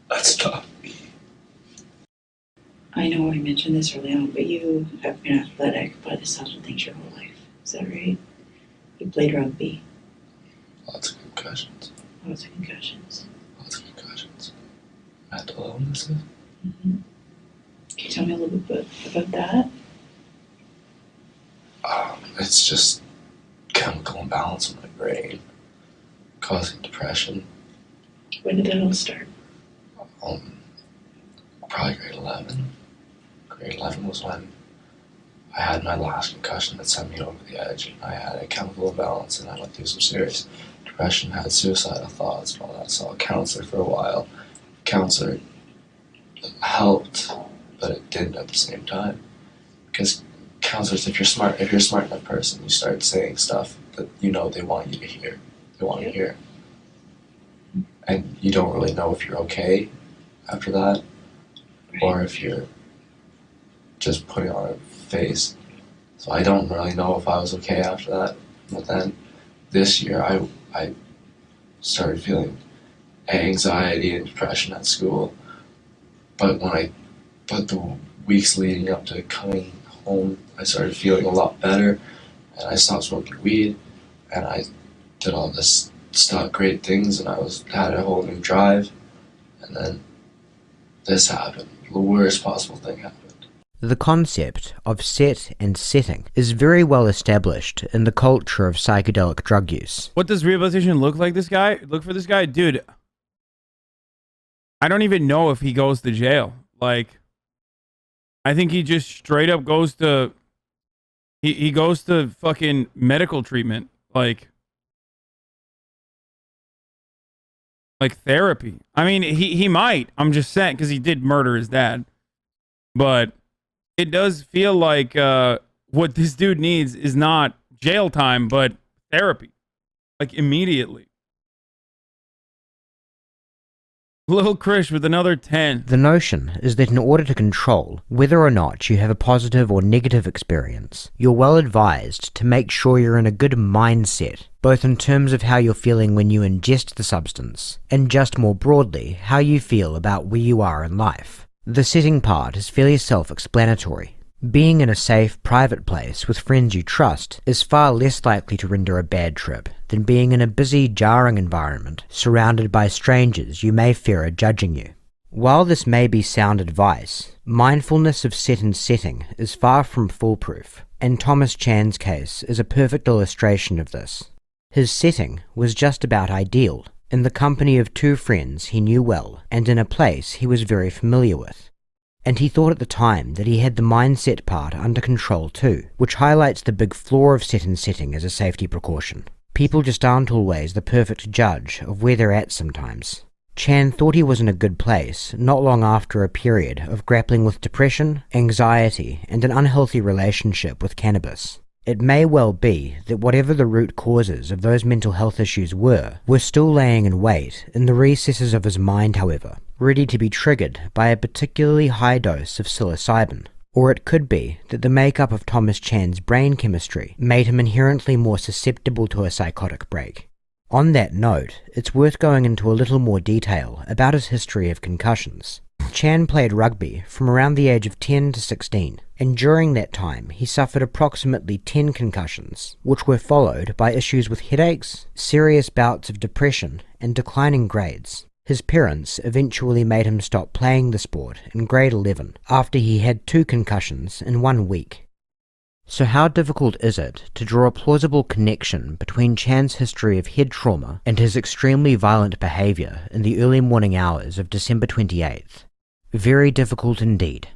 That's tough. I know I mentioned this early on, but you have been athletic by the sound of things your whole life. Is that right? You played rugby. Lots of concussions. Lots of concussions. Lots of concussions. Mental illnesses. Mm-hmm. Can you tell me a little bit about that? It's just chemical imbalance in my brain, causing depression. When did that all start? Probably grade 11. Grade 11 was when I had my last concussion that sent me over the edge, and I had a chemical imbalance, and I went through some serious depression, had suicidal thoughts and all that. Saw a counselor for a while. Counselor helped, but it didn't at the same time. Because counselors, if you're a smart enough person, you start saying stuff that you know they want you to hear. They want to hear. And you don't really know if you're okay after that, or if you're just putting on a face. So I don't really know if I was okay after that. But then this year I started feeling anxiety and depression at school. But the weeks leading up to coming home, I started feeling a lot better, and I stopped smoking weed, and I did all this stuff, great things, and had a whole new drive, and then this happened. The worst possible thing happened. The concept of set and setting is very well established in the culture of psychedelic drug use. What does rehabilitation look like this guy? Look for this guy? Dude, I don't even know if he goes to jail. Like, I think he just straight up goes to... He goes to fucking medical treatment. Like, like therapy. I mean, he might. I'm just saying, because he did murder his dad. But it does feel like what this dude needs is not jail time, but therapy. Like, immediately. Little Krish with another 10. The notion is that in order to control whether or not you have a positive or negative experience, you're well advised to make sure you're in a good mindset, both in terms of how you're feeling when you ingest the substance, and just more broadly, how you feel about where you are in life. The setting part is fairly self-explanatory. Being in a safe, private place with friends you trust is far less likely to render a bad trip than being in a busy, jarring environment surrounded by strangers you may fear are judging you. While this may be sound advice, mindfulness of set and setting is far from foolproof, and Thomas Chan's case is a perfect illustration of this. His setting was just about ideal, in the company of two friends he knew well and in a place he was very familiar with. And he thought at the time that he had the mindset part under control too, which highlights the big flaw of set and setting as a safety precaution. People just aren't always the perfect judge of where they're at sometimes. Chan thought he was in a good place not long after a period of grappling with depression, anxiety, and an unhealthy relationship with cannabis. It may well be that whatever the root causes of those mental health issues were still laying in wait in the recesses of his mind, however, ready to be triggered by a particularly high dose of psilocybin. Or it could be that the makeup of Thomas Chan's brain chemistry made him inherently more susceptible to a psychotic break. On that note, it's worth going into a little more detail about his history of concussions. Chan played rugby from around the age of 10 to 16, and during that time he suffered approximately 10 concussions, which were followed by issues with headaches, serious bouts of depression, and declining grades. His parents eventually made him stop playing the sport in grade 11 after he had 2 concussions in 1 week. So how difficult is it to draw a plausible connection between Chan's history of head trauma and his extremely violent behaviour in the early morning hours of December 28th? Very difficult indeed.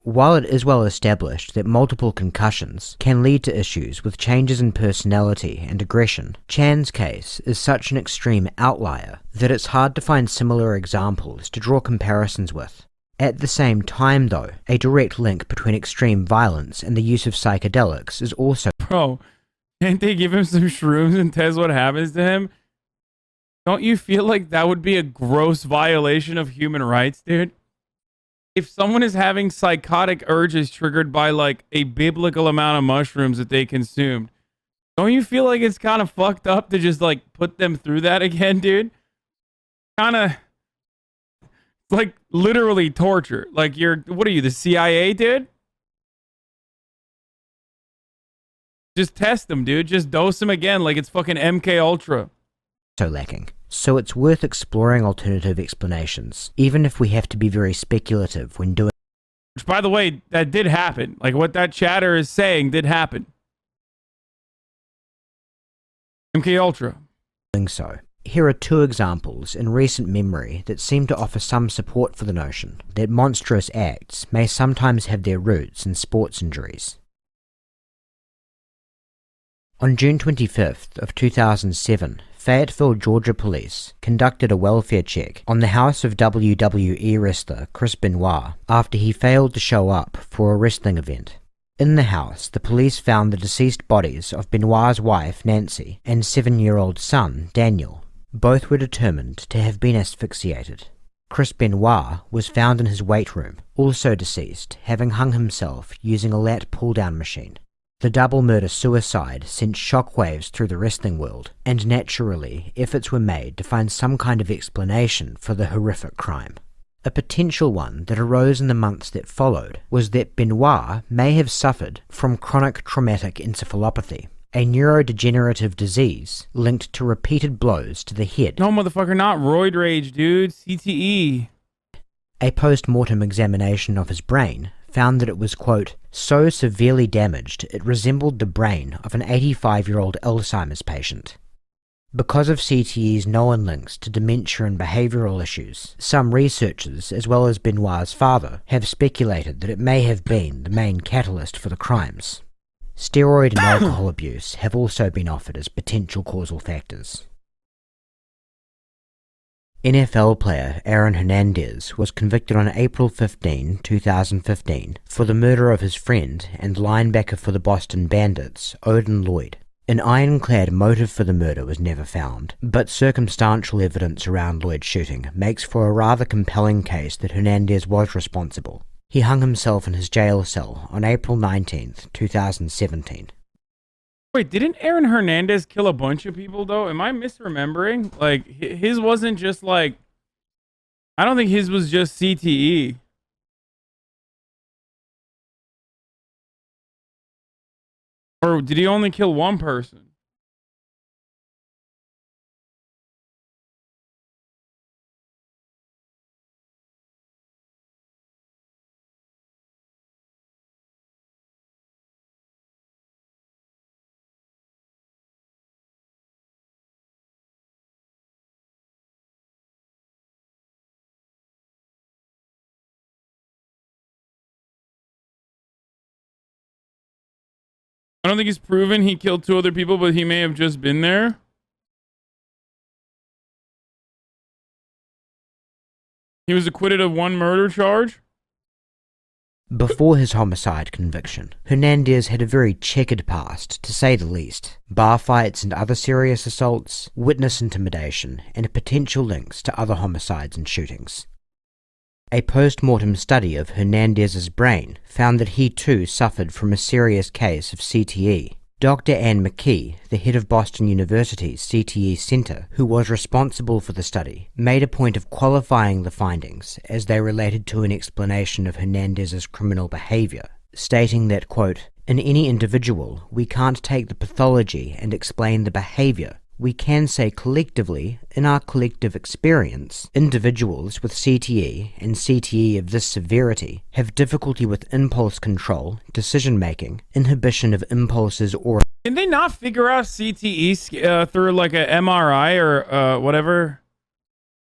While it is well established that multiple concussions can lead to issues with changes in personality and aggression, Chan's case is such an extreme outlier that it's hard to find similar examples to draw comparisons with. At the same time though, a direct link between extreme violence and the use of psychedelics is also— Bro, can't they give him some shrooms and test what happens to him? Don't you feel like that would be a gross violation of human rights, dude? If someone is having psychotic urges triggered by like a biblical amount of mushrooms that they consumed, don't you feel like it's kind of fucked up to just like put them through that again, dude? Kind of like literally torture. Like what are you, the CIA, dude? Just test them, dude. Just dose them again like it's fucking MK Ultra. So lacking. So it's worth exploring alternative explanations, even if we have to be very speculative when doing— Which, by the way, that did happen. Like, what that chatter is saying did happen. MK Ultra. So, here are 2 examples in recent memory that seem to offer some support for the notion that monstrous acts may sometimes have their roots in sports injuries. On June 25th of 2007, Fayetteville, Georgia police conducted a welfare check on the house of WWE wrestler Chris Benoit after he failed to show up for a wrestling event. In the house, the police found the deceased bodies of Benoit's wife Nancy and 7-year-old son Daniel. Both were determined to have been asphyxiated. Chris Benoit was found in his weight room, also deceased, having hung himself using a lat pull-down machine. The double murder-suicide sent shockwaves through the wrestling world, and naturally, efforts were made to find some kind of explanation for the horrific crime. A potential one that arose in the months that followed was that Benoit may have suffered from chronic traumatic encephalopathy, a neurodegenerative disease linked to repeated blows to the head. No, motherfucker, not roid rage, dude. CTE. A post-mortem examination of his brain found that it was, quote, so severely damaged it resembled the brain of an 85-year-old Alzheimer's patient. Because of CTE's known links to dementia and behavioral issues, some researchers, as well as Benoit's father, have speculated that it may have been the main catalyst for the crimes. Steroid and alcohol abuse have also been offered as potential causal factors. NFL player Aaron Hernandez was convicted on April 15, 2015 for the murder of his friend and linebacker for the Boston Bandits, Odin Lloyd. An ironclad motive for the murder was never found, but circumstantial evidence around Lloyd's shooting makes for a rather compelling case that Hernandez was responsible. He hung himself in his jail cell on April 19, 2017. Wait, didn't Aaron Hernandez kill a bunch of people, though? Am I misremembering? Like, his wasn't just like... I don't think his was just CTE. Or did he only kill one person? I don't think he's proven he killed 2 other people, but he may have just been there. He was acquitted of 1 murder charge. Before his homicide conviction, Hernandez had a very checkered past, to say the least. Bar fights and other serious assaults, witness intimidation, and potential links to other homicides and shootings. A post-mortem study of Hernandez's brain found that he too suffered from a serious case of CTE. Dr. Anne McKee, the head of Boston University's CTE Center, who was responsible for the study, made a point of qualifying the findings as they related to an explanation of Hernandez's criminal behavior, stating that, quote, "In any individual, we can't take the pathology and explain the behavior. We can say collectively, in our collective experience, individuals with CTE and CTE of this severity have difficulty with impulse control, decision-making, inhibition of impulses or..." Can they not figure out CTE through like a MRI or whatever?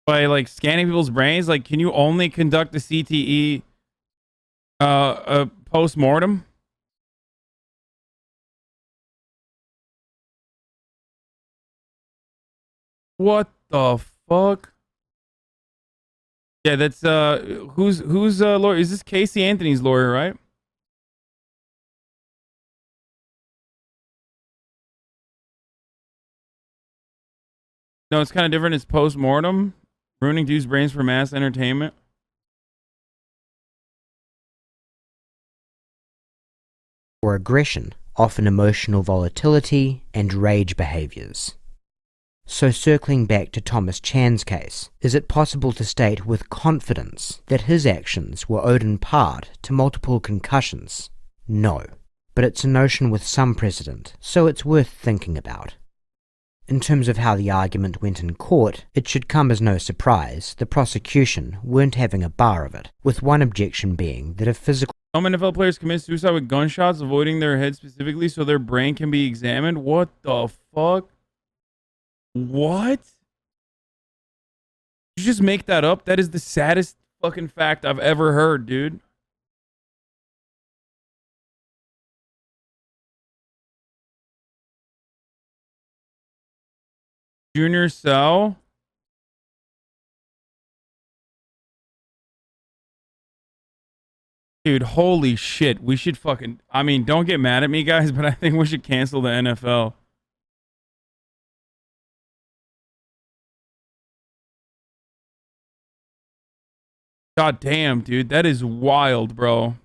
By like scanning people's brains? Like, can you only conduct the CTE post-mortem? What the fuck? Yeah, that's who's lawyer? Is this Casey Anthony's lawyer, right? No, it's kind of different. It's post-mortem, ruining dudes' brains for mass entertainment. or aggression, often emotional volatility and rage behaviors. So circling back to Thomas Chan's case, is it possible to state with confidence that his actions were owed in part to multiple concussions? No, but it's a notion with some precedent, so it's worth thinking about. In terms of how the argument went in court, it should come as no surprise the prosecution weren't having a bar of it, with one objection being that a physical... Some NFL players commit suicide with gunshots, avoiding their head specifically so their brain can be examined. What the fuck? What? Did you just make that up? That is the saddest fucking fact I've ever heard, dude. Junior Cell? Dude, holy shit. We should fucking... I mean, don't get mad at me, guys, but I think we should cancel the NFL. God damn, dude. That is wild, bro.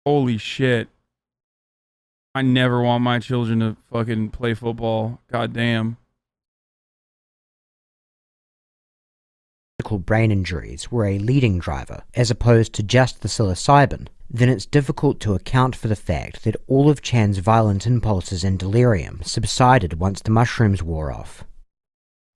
Holy shit. I never want my children to fucking play football. God damn. brain injuries were a leading driver, as opposed to just the psilocybin, then it's difficult to account for the fact that all of Chan's violent impulses and delirium subsided once the mushrooms wore off.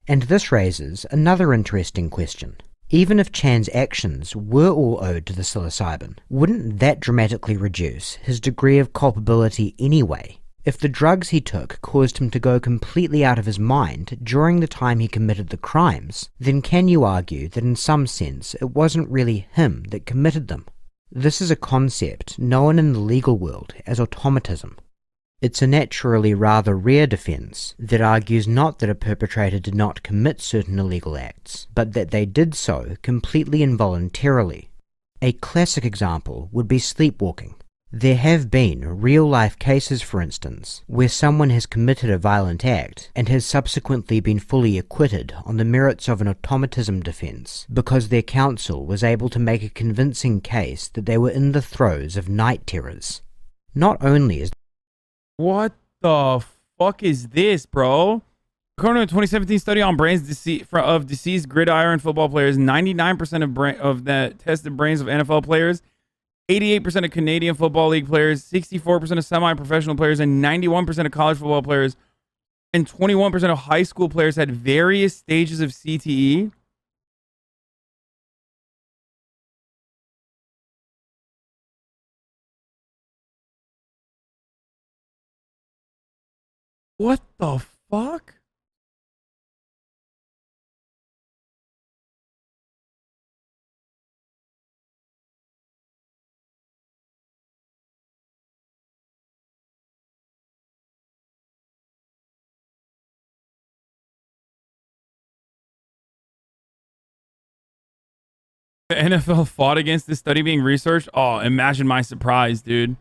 And this raises another interesting question. Even if Chan's actions were all owed to the psilocybin, wouldn't that dramatically reduce his degree of culpability anyway? If the drugs he took caused him to go completely out of his mind during the time he committed the crimes, then can you argue that in some sense it wasn't really him that committed them? This is a concept known in the legal world as automatism. It's a naturally rather rare defense that argues not that a perpetrator did not commit certain illegal acts, but that they did so completely involuntarily. A classic example would be sleepwalking. There have been real-life cases, for instance, where someone has committed a violent act and has subsequently been fully acquitted on the merits of an automatism defense because their counsel was able to make a convincing case that they were in the throes of night terrors. Not only is What the fuck is this, bro? According to a 2017 study on brains of deceased gridiron football players, 99% of the tested brains of NFL players, 88% of Canadian Football League players, 64% of semi-professional players, and 91% of college football players, and 21% of high school players had various stages of CTE. What the fuck? The NFL fought against this study being researched? Oh, imagine my surprise, dude.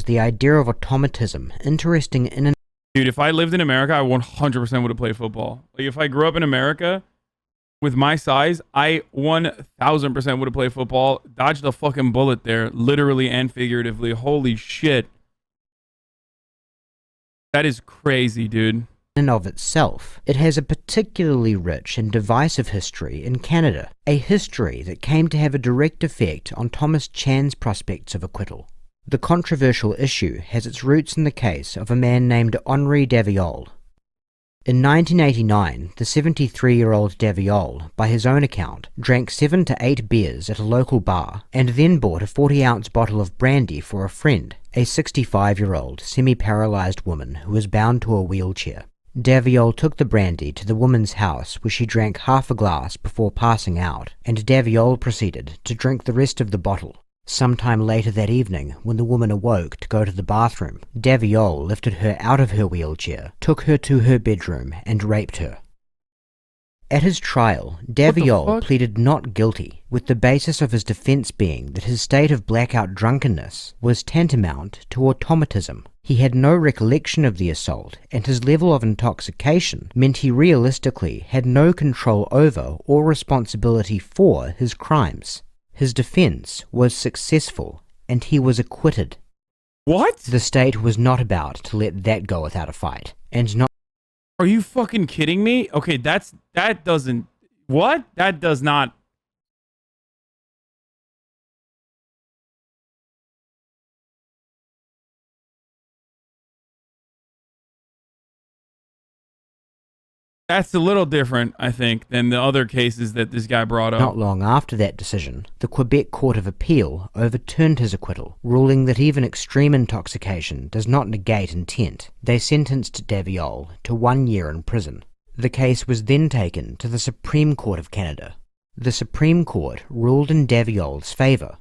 the idea of automatism interesting in an... Dude, if I lived in America, I 100% would have played football. Like, if I grew up in America with my size, I 1000% would have played football. Dodged a fucking bullet there, literally and figuratively. Holy shit. That is crazy, dude. In and of itself, it has a particularly rich and divisive history in Canada, a history that came to have a direct effect on Thomas Chan's prospects of acquittal. The controversial issue has its roots in the case of a man named Henri Daviol. In 1989, the 73-year-old Daviol, by his own account, drank 7 to 8 beers at a local bar and then bought a 40-ounce bottle of brandy for a friend, a 65-year-old semi-paralyzed woman who was bound to a wheelchair. Daviol took the brandy to the woman's house where she drank half a glass before passing out, and Daviol proceeded to drink the rest of the bottle. Sometime later that evening, when the woman awoke to go to the bathroom, Daviol lifted her out of her wheelchair, took her to her bedroom, and raped her. At his trial, Daviol pleaded not guilty, with the basis of his defense being that his state of blackout drunkenness was tantamount to automatism. He had no recollection of the assault, and his level of intoxication meant he realistically had no control over or responsibility for his crimes. His defense was successful, and he was acquitted. What? The state was not about to let that go without a fight, and not... Are you fucking kidding me? Okay, that doesn't... What? That does not... That's a little different, I think, than the other cases that this guy brought up. Not long after that decision, the Quebec Court of Appeal overturned his acquittal, ruling that even extreme intoxication does not negate intent. They sentenced Daviol to 1 year in prison. The case was then taken to the Supreme Court of Canada. The Supreme Court ruled in Daviol's favour.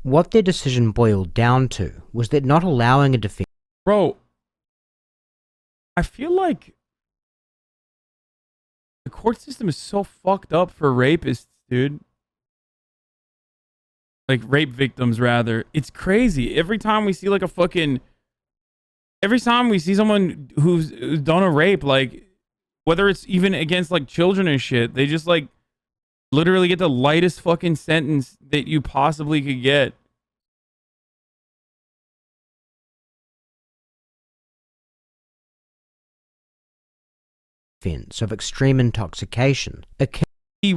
What their decision boiled down to was that not allowing a defense... Bro, I feel like the court system is so fucked up for rapists, dude. Like, rape victims, rather. It's crazy. Every time we see, like, every time we see someone who's done a rape, like, whether it's even against, like, children and shit, they just, like, literally get the lightest fucking sentence that you possibly could get. Offense of extreme intoxication. He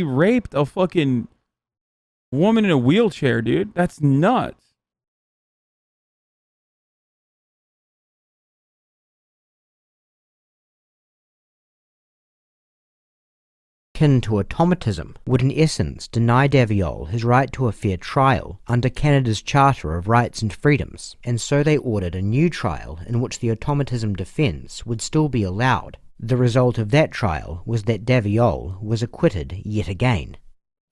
raped a fucking woman in a wheelchair, dude. That's nuts. Akin to automatism, would in essence deny Daviol his right to a fair trial under Canada's Charter of Rights and Freedoms, and so they ordered a new trial in which the automatism defense would still be allowed. The result of that trial was that Daviol was acquitted yet again.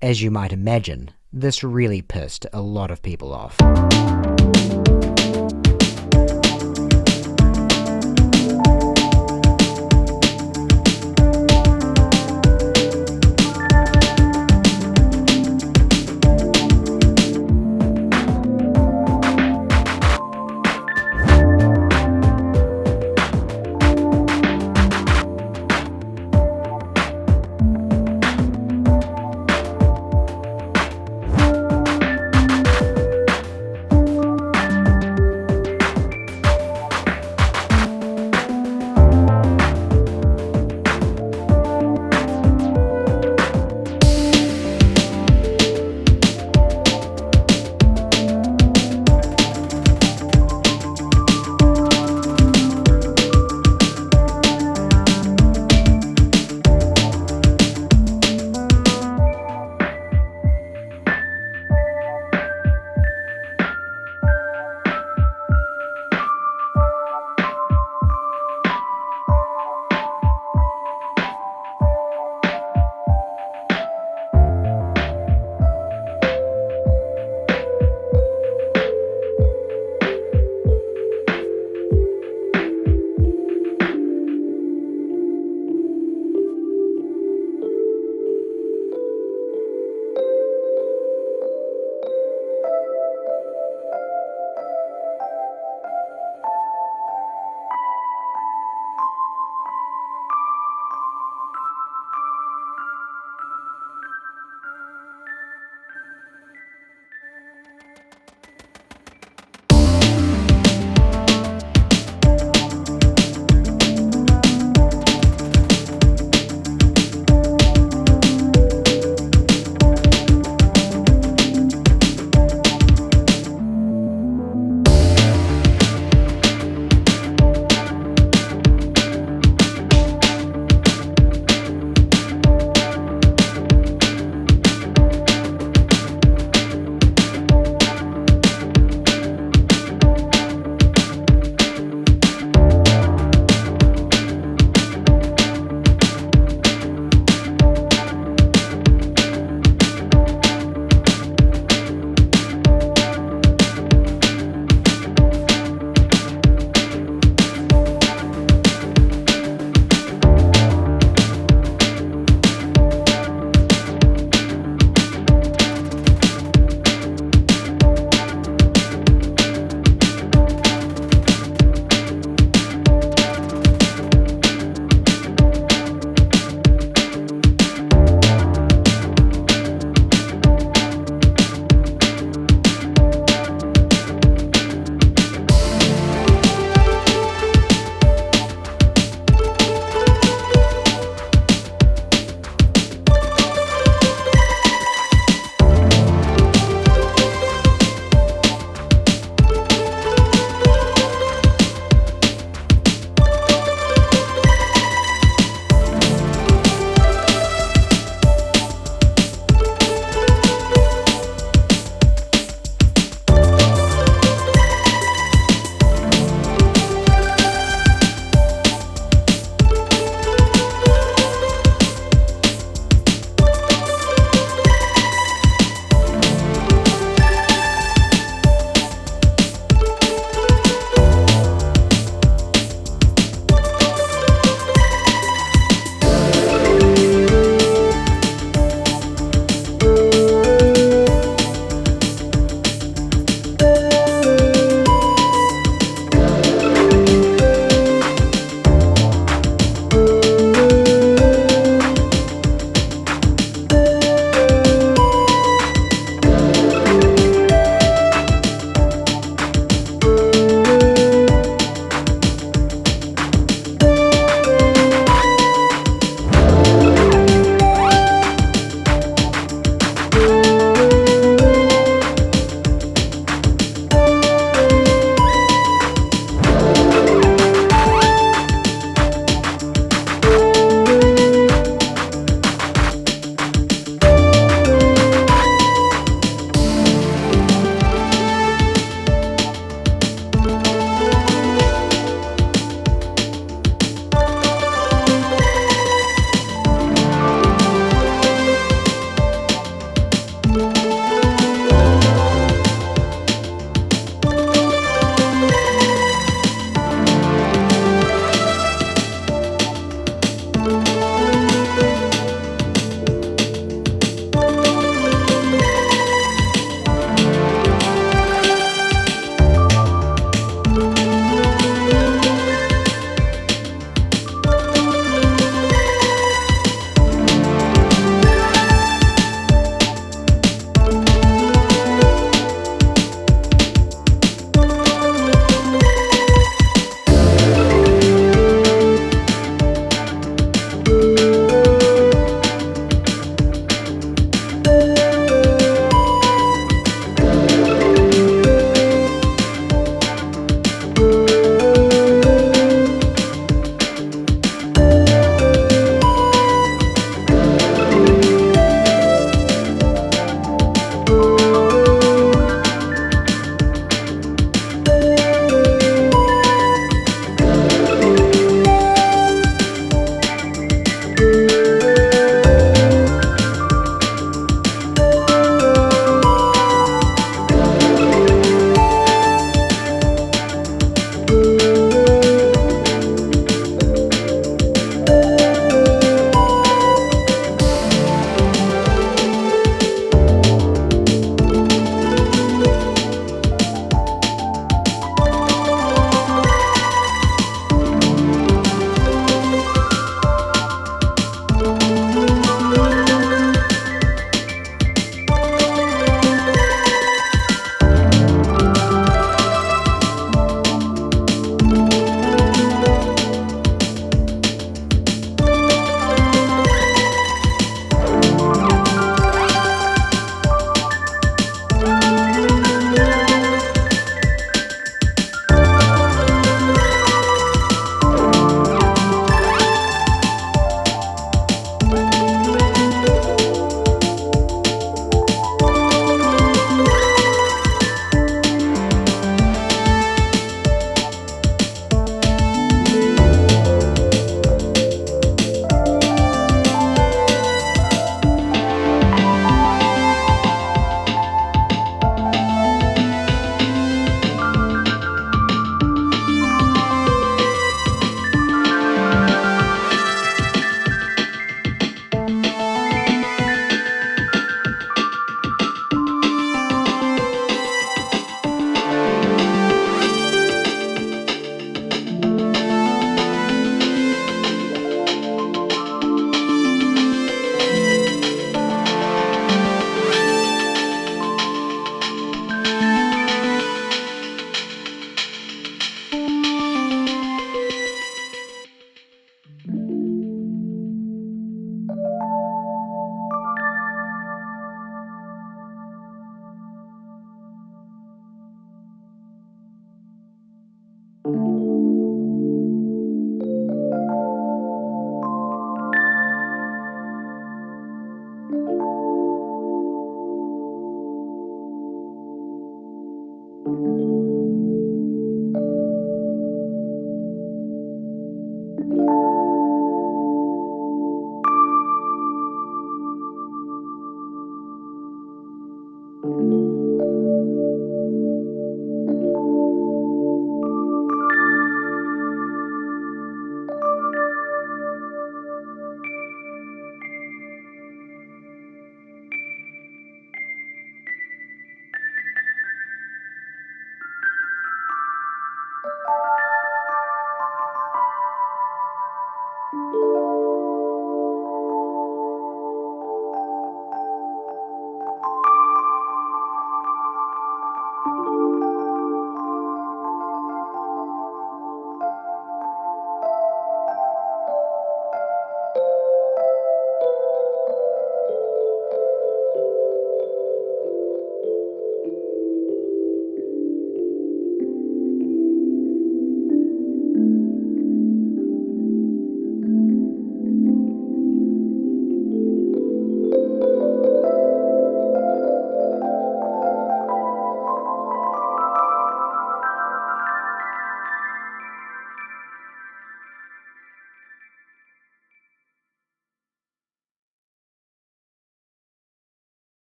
As you might imagine, this really pissed a lot of people off.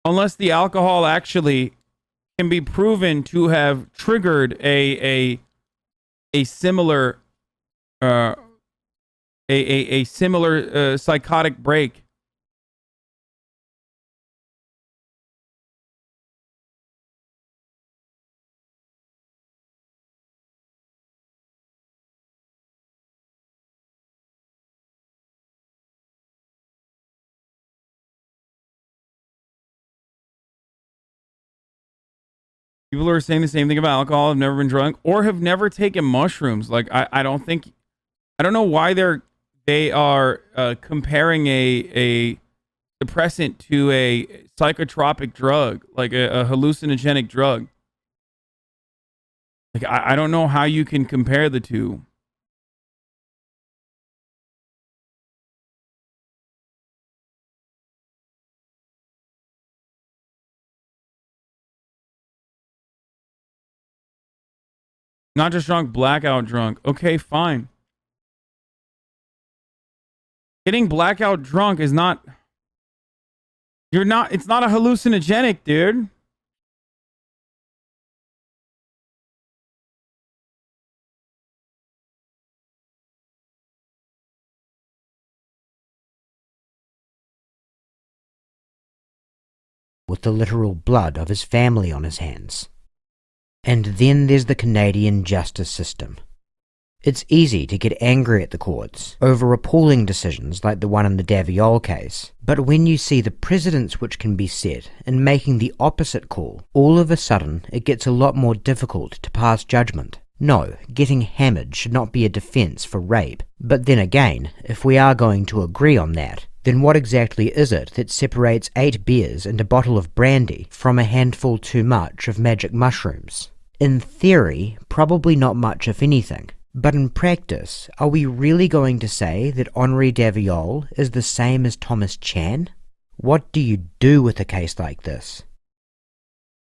Unless the alcohol actually can be proven to have triggered a similar a similar psychotic break. People are saying the same thing about alcohol, have never been drunk, or have never taken mushrooms. Like, I don't know why they are comparing a depressant to a psychotropic drug, like a hallucinogenic drug. Like, I don't know how you can compare the two. Not just drunk, blackout drunk. Okay, fine. Getting blackout drunk is not... It's not a hallucinogenic, dude. With the literal blood of his family on his hands. And then there's the Canadian justice system. It's easy to get angry at the courts over appalling decisions like the one in the Daviol case, but when you see the precedents which can be set in making the opposite call, all of a sudden it gets a lot more difficult to pass judgment. No, getting hammered should not be a defense for rape, but then again, if we are going to agree on that, then what exactly is it that separates 8 beers and a bottle of brandy from a handful too much of magic mushrooms? In theory, probably not much if anything. But in practice, are we really going to say that Henri Daviol is the same as Thomas Chan? What do you do with a case like this?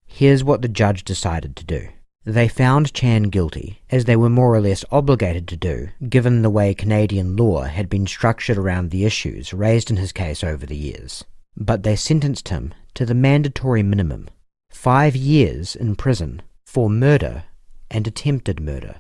Here's what the judge decided to do. They found Chan guilty, as they were more or less obligated to do, given the way Canadian law had been structured around the issues raised in his case over the years. But they sentenced him to the mandatory minimum, 5 years in prison for murder and attempted murder.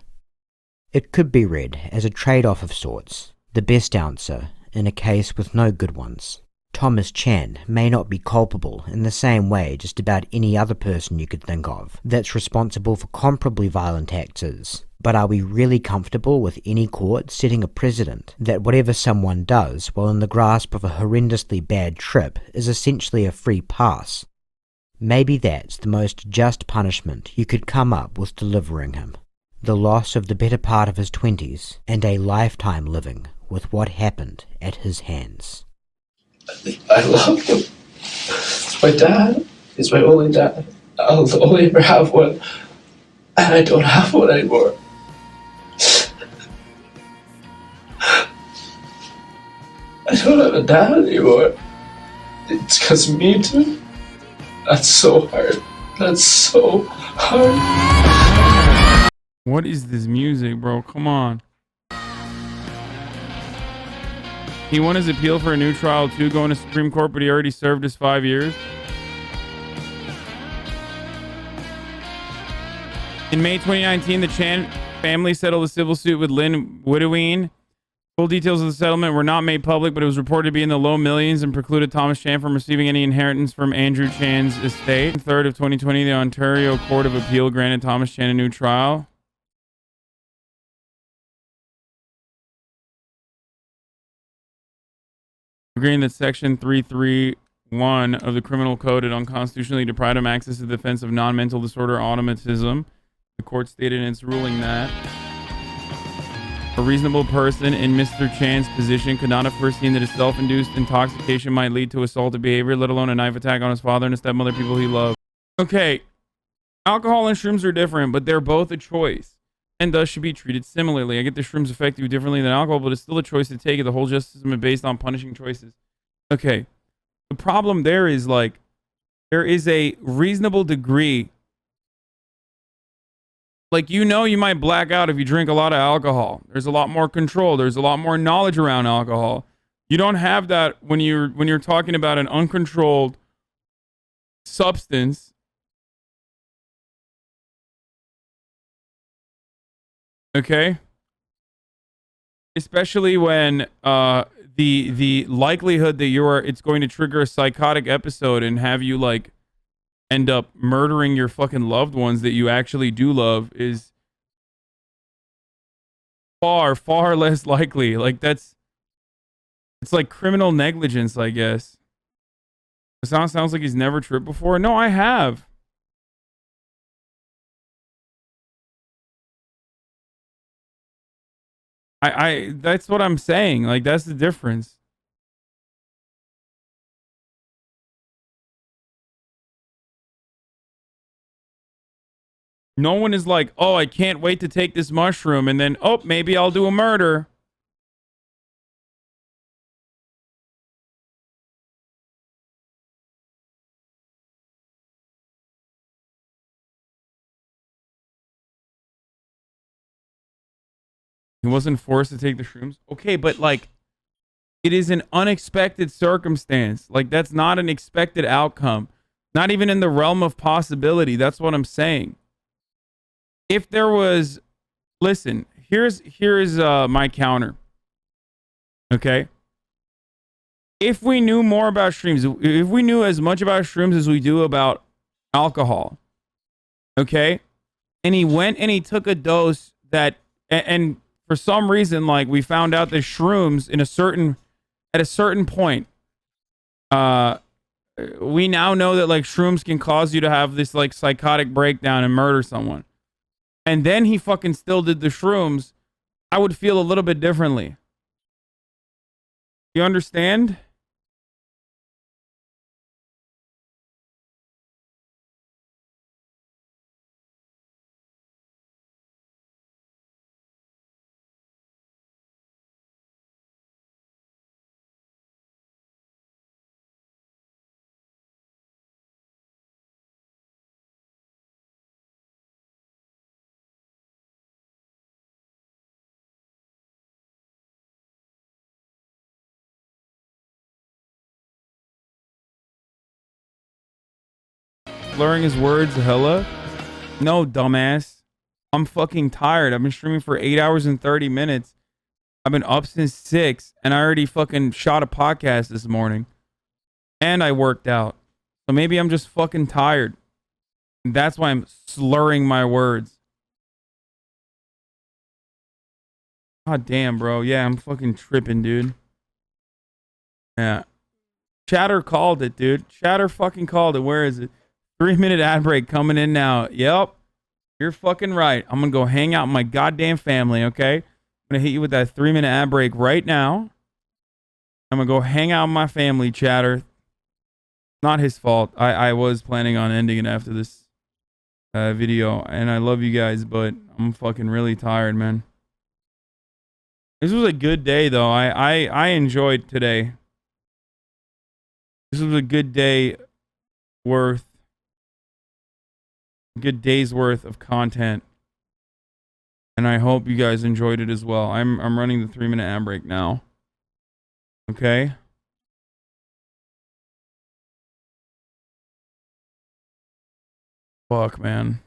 It could be read as a trade-off of sorts, the best answer in a case with no good ones. Thomas Chan may not be culpable in the same way just about any other person you could think of that's responsible for comparably violent acts is. But are we really comfortable with any court setting a precedent that whatever someone does while in the grasp of a horrendously bad trip is essentially a free pass? Maybe that's the most just punishment you could come up with delivering him. The loss of the better part of his 20s and a lifetime living with what happened at his hands. I love him. It's my dad. He's my only dad. I'll only ever have one. And I don't have one anymore. I don't have a dad anymore. It's because of me too. That's so hard. That's so hard. What is this music, bro? Come on. He won his appeal for a new trial too, going to Supreme Court, but he already served his 5 years. In May 2019, the Chan family settled a civil suit with Lynn Widoween Full details of the settlement were not made public, but it was reported to be in the low millions and precluded Thomas Chan from receiving any inheritance from Andrew Chan's estate. 3rd of 2020, the Ontario Court of Appeal granted Thomas Chan a new trial. Agreeing that Section 331 of the Criminal Code had unconstitutionally deprived him access to the defense of non-mental disorder automatism. The court stated in its ruling that a reasonable person in Mr. Chan's position could not have foreseen that his self-induced intoxication might lead to assaultive behavior, let alone a knife attack on his father and his stepmother, people he loved. Okay, alcohol and shrooms are different, but they're both a choice and thus should be treated similarly. I get the shrooms affect you differently than alcohol, but it's still a choice to take it. The whole justice system is based on punishing choices. Okay, the problem there is, like, there is a reasonable degree. Like, you know, you might black out if you drink a lot of alcohol. There's a lot more control. There's a lot more knowledge around alcohol. You don't have that when you're talking about an uncontrolled substance. Okay? Especially when the likelihood that it's going to trigger a psychotic episode and have you, like, end up murdering your fucking loved ones that you actually do love is far, far less likely. Like, it's like criminal negligence, I guess. It sounds like he's never tripped before. No, I have. That's what I'm saying. Like, that's the difference. No one is like, oh, I can't wait to take this mushroom, and then, oh, maybe I'll do a murder. He wasn't forced to take the shrooms. Okay, but, like, it is an unexpected circumstance. Like, that's not an expected outcome. Not even in the realm of possibility. That's what I'm saying. If there was, listen, here's my counter. Okay. If we knew more about shrooms, if we knew as much about shrooms as we do about alcohol, okay, and he went and he took a dose that, and for some reason, like, we found out that shrooms at a certain point, we now know that, like, shrooms can cause you to have this, like, psychotic breakdown and murder someone. And then he fucking still did the shrooms, I would feel a little bit differently. You understand? Blurring his words, hella? No, dumbass. I'm fucking tired. I've been streaming for 8 hours and 30 minutes. I've been up since 6, and I already fucking shot a podcast this morning. And I worked out. So maybe I'm just fucking tired. That's why I'm slurring my words. God damn, bro. Yeah, I'm fucking tripping, dude. Yeah. Chatter called it, dude. Chatter fucking called it. Where is it? 3-minute ad break coming in now. Yep. You're fucking right. I'm going to go hang out with my goddamn family, okay? I'm going to hit you with that 3-minute ad break right now. I'm going to go hang out with my family, Chatter. Not his fault. I was planning on ending it after this video. And I love you guys, but I'm fucking really tired, man. This was a good day, though. I enjoyed today. This was a good day worth. Good day's worth of content. And I hope you guys enjoyed it as well. I'm running the 3-minute ad break now. Okay? Fuck, man.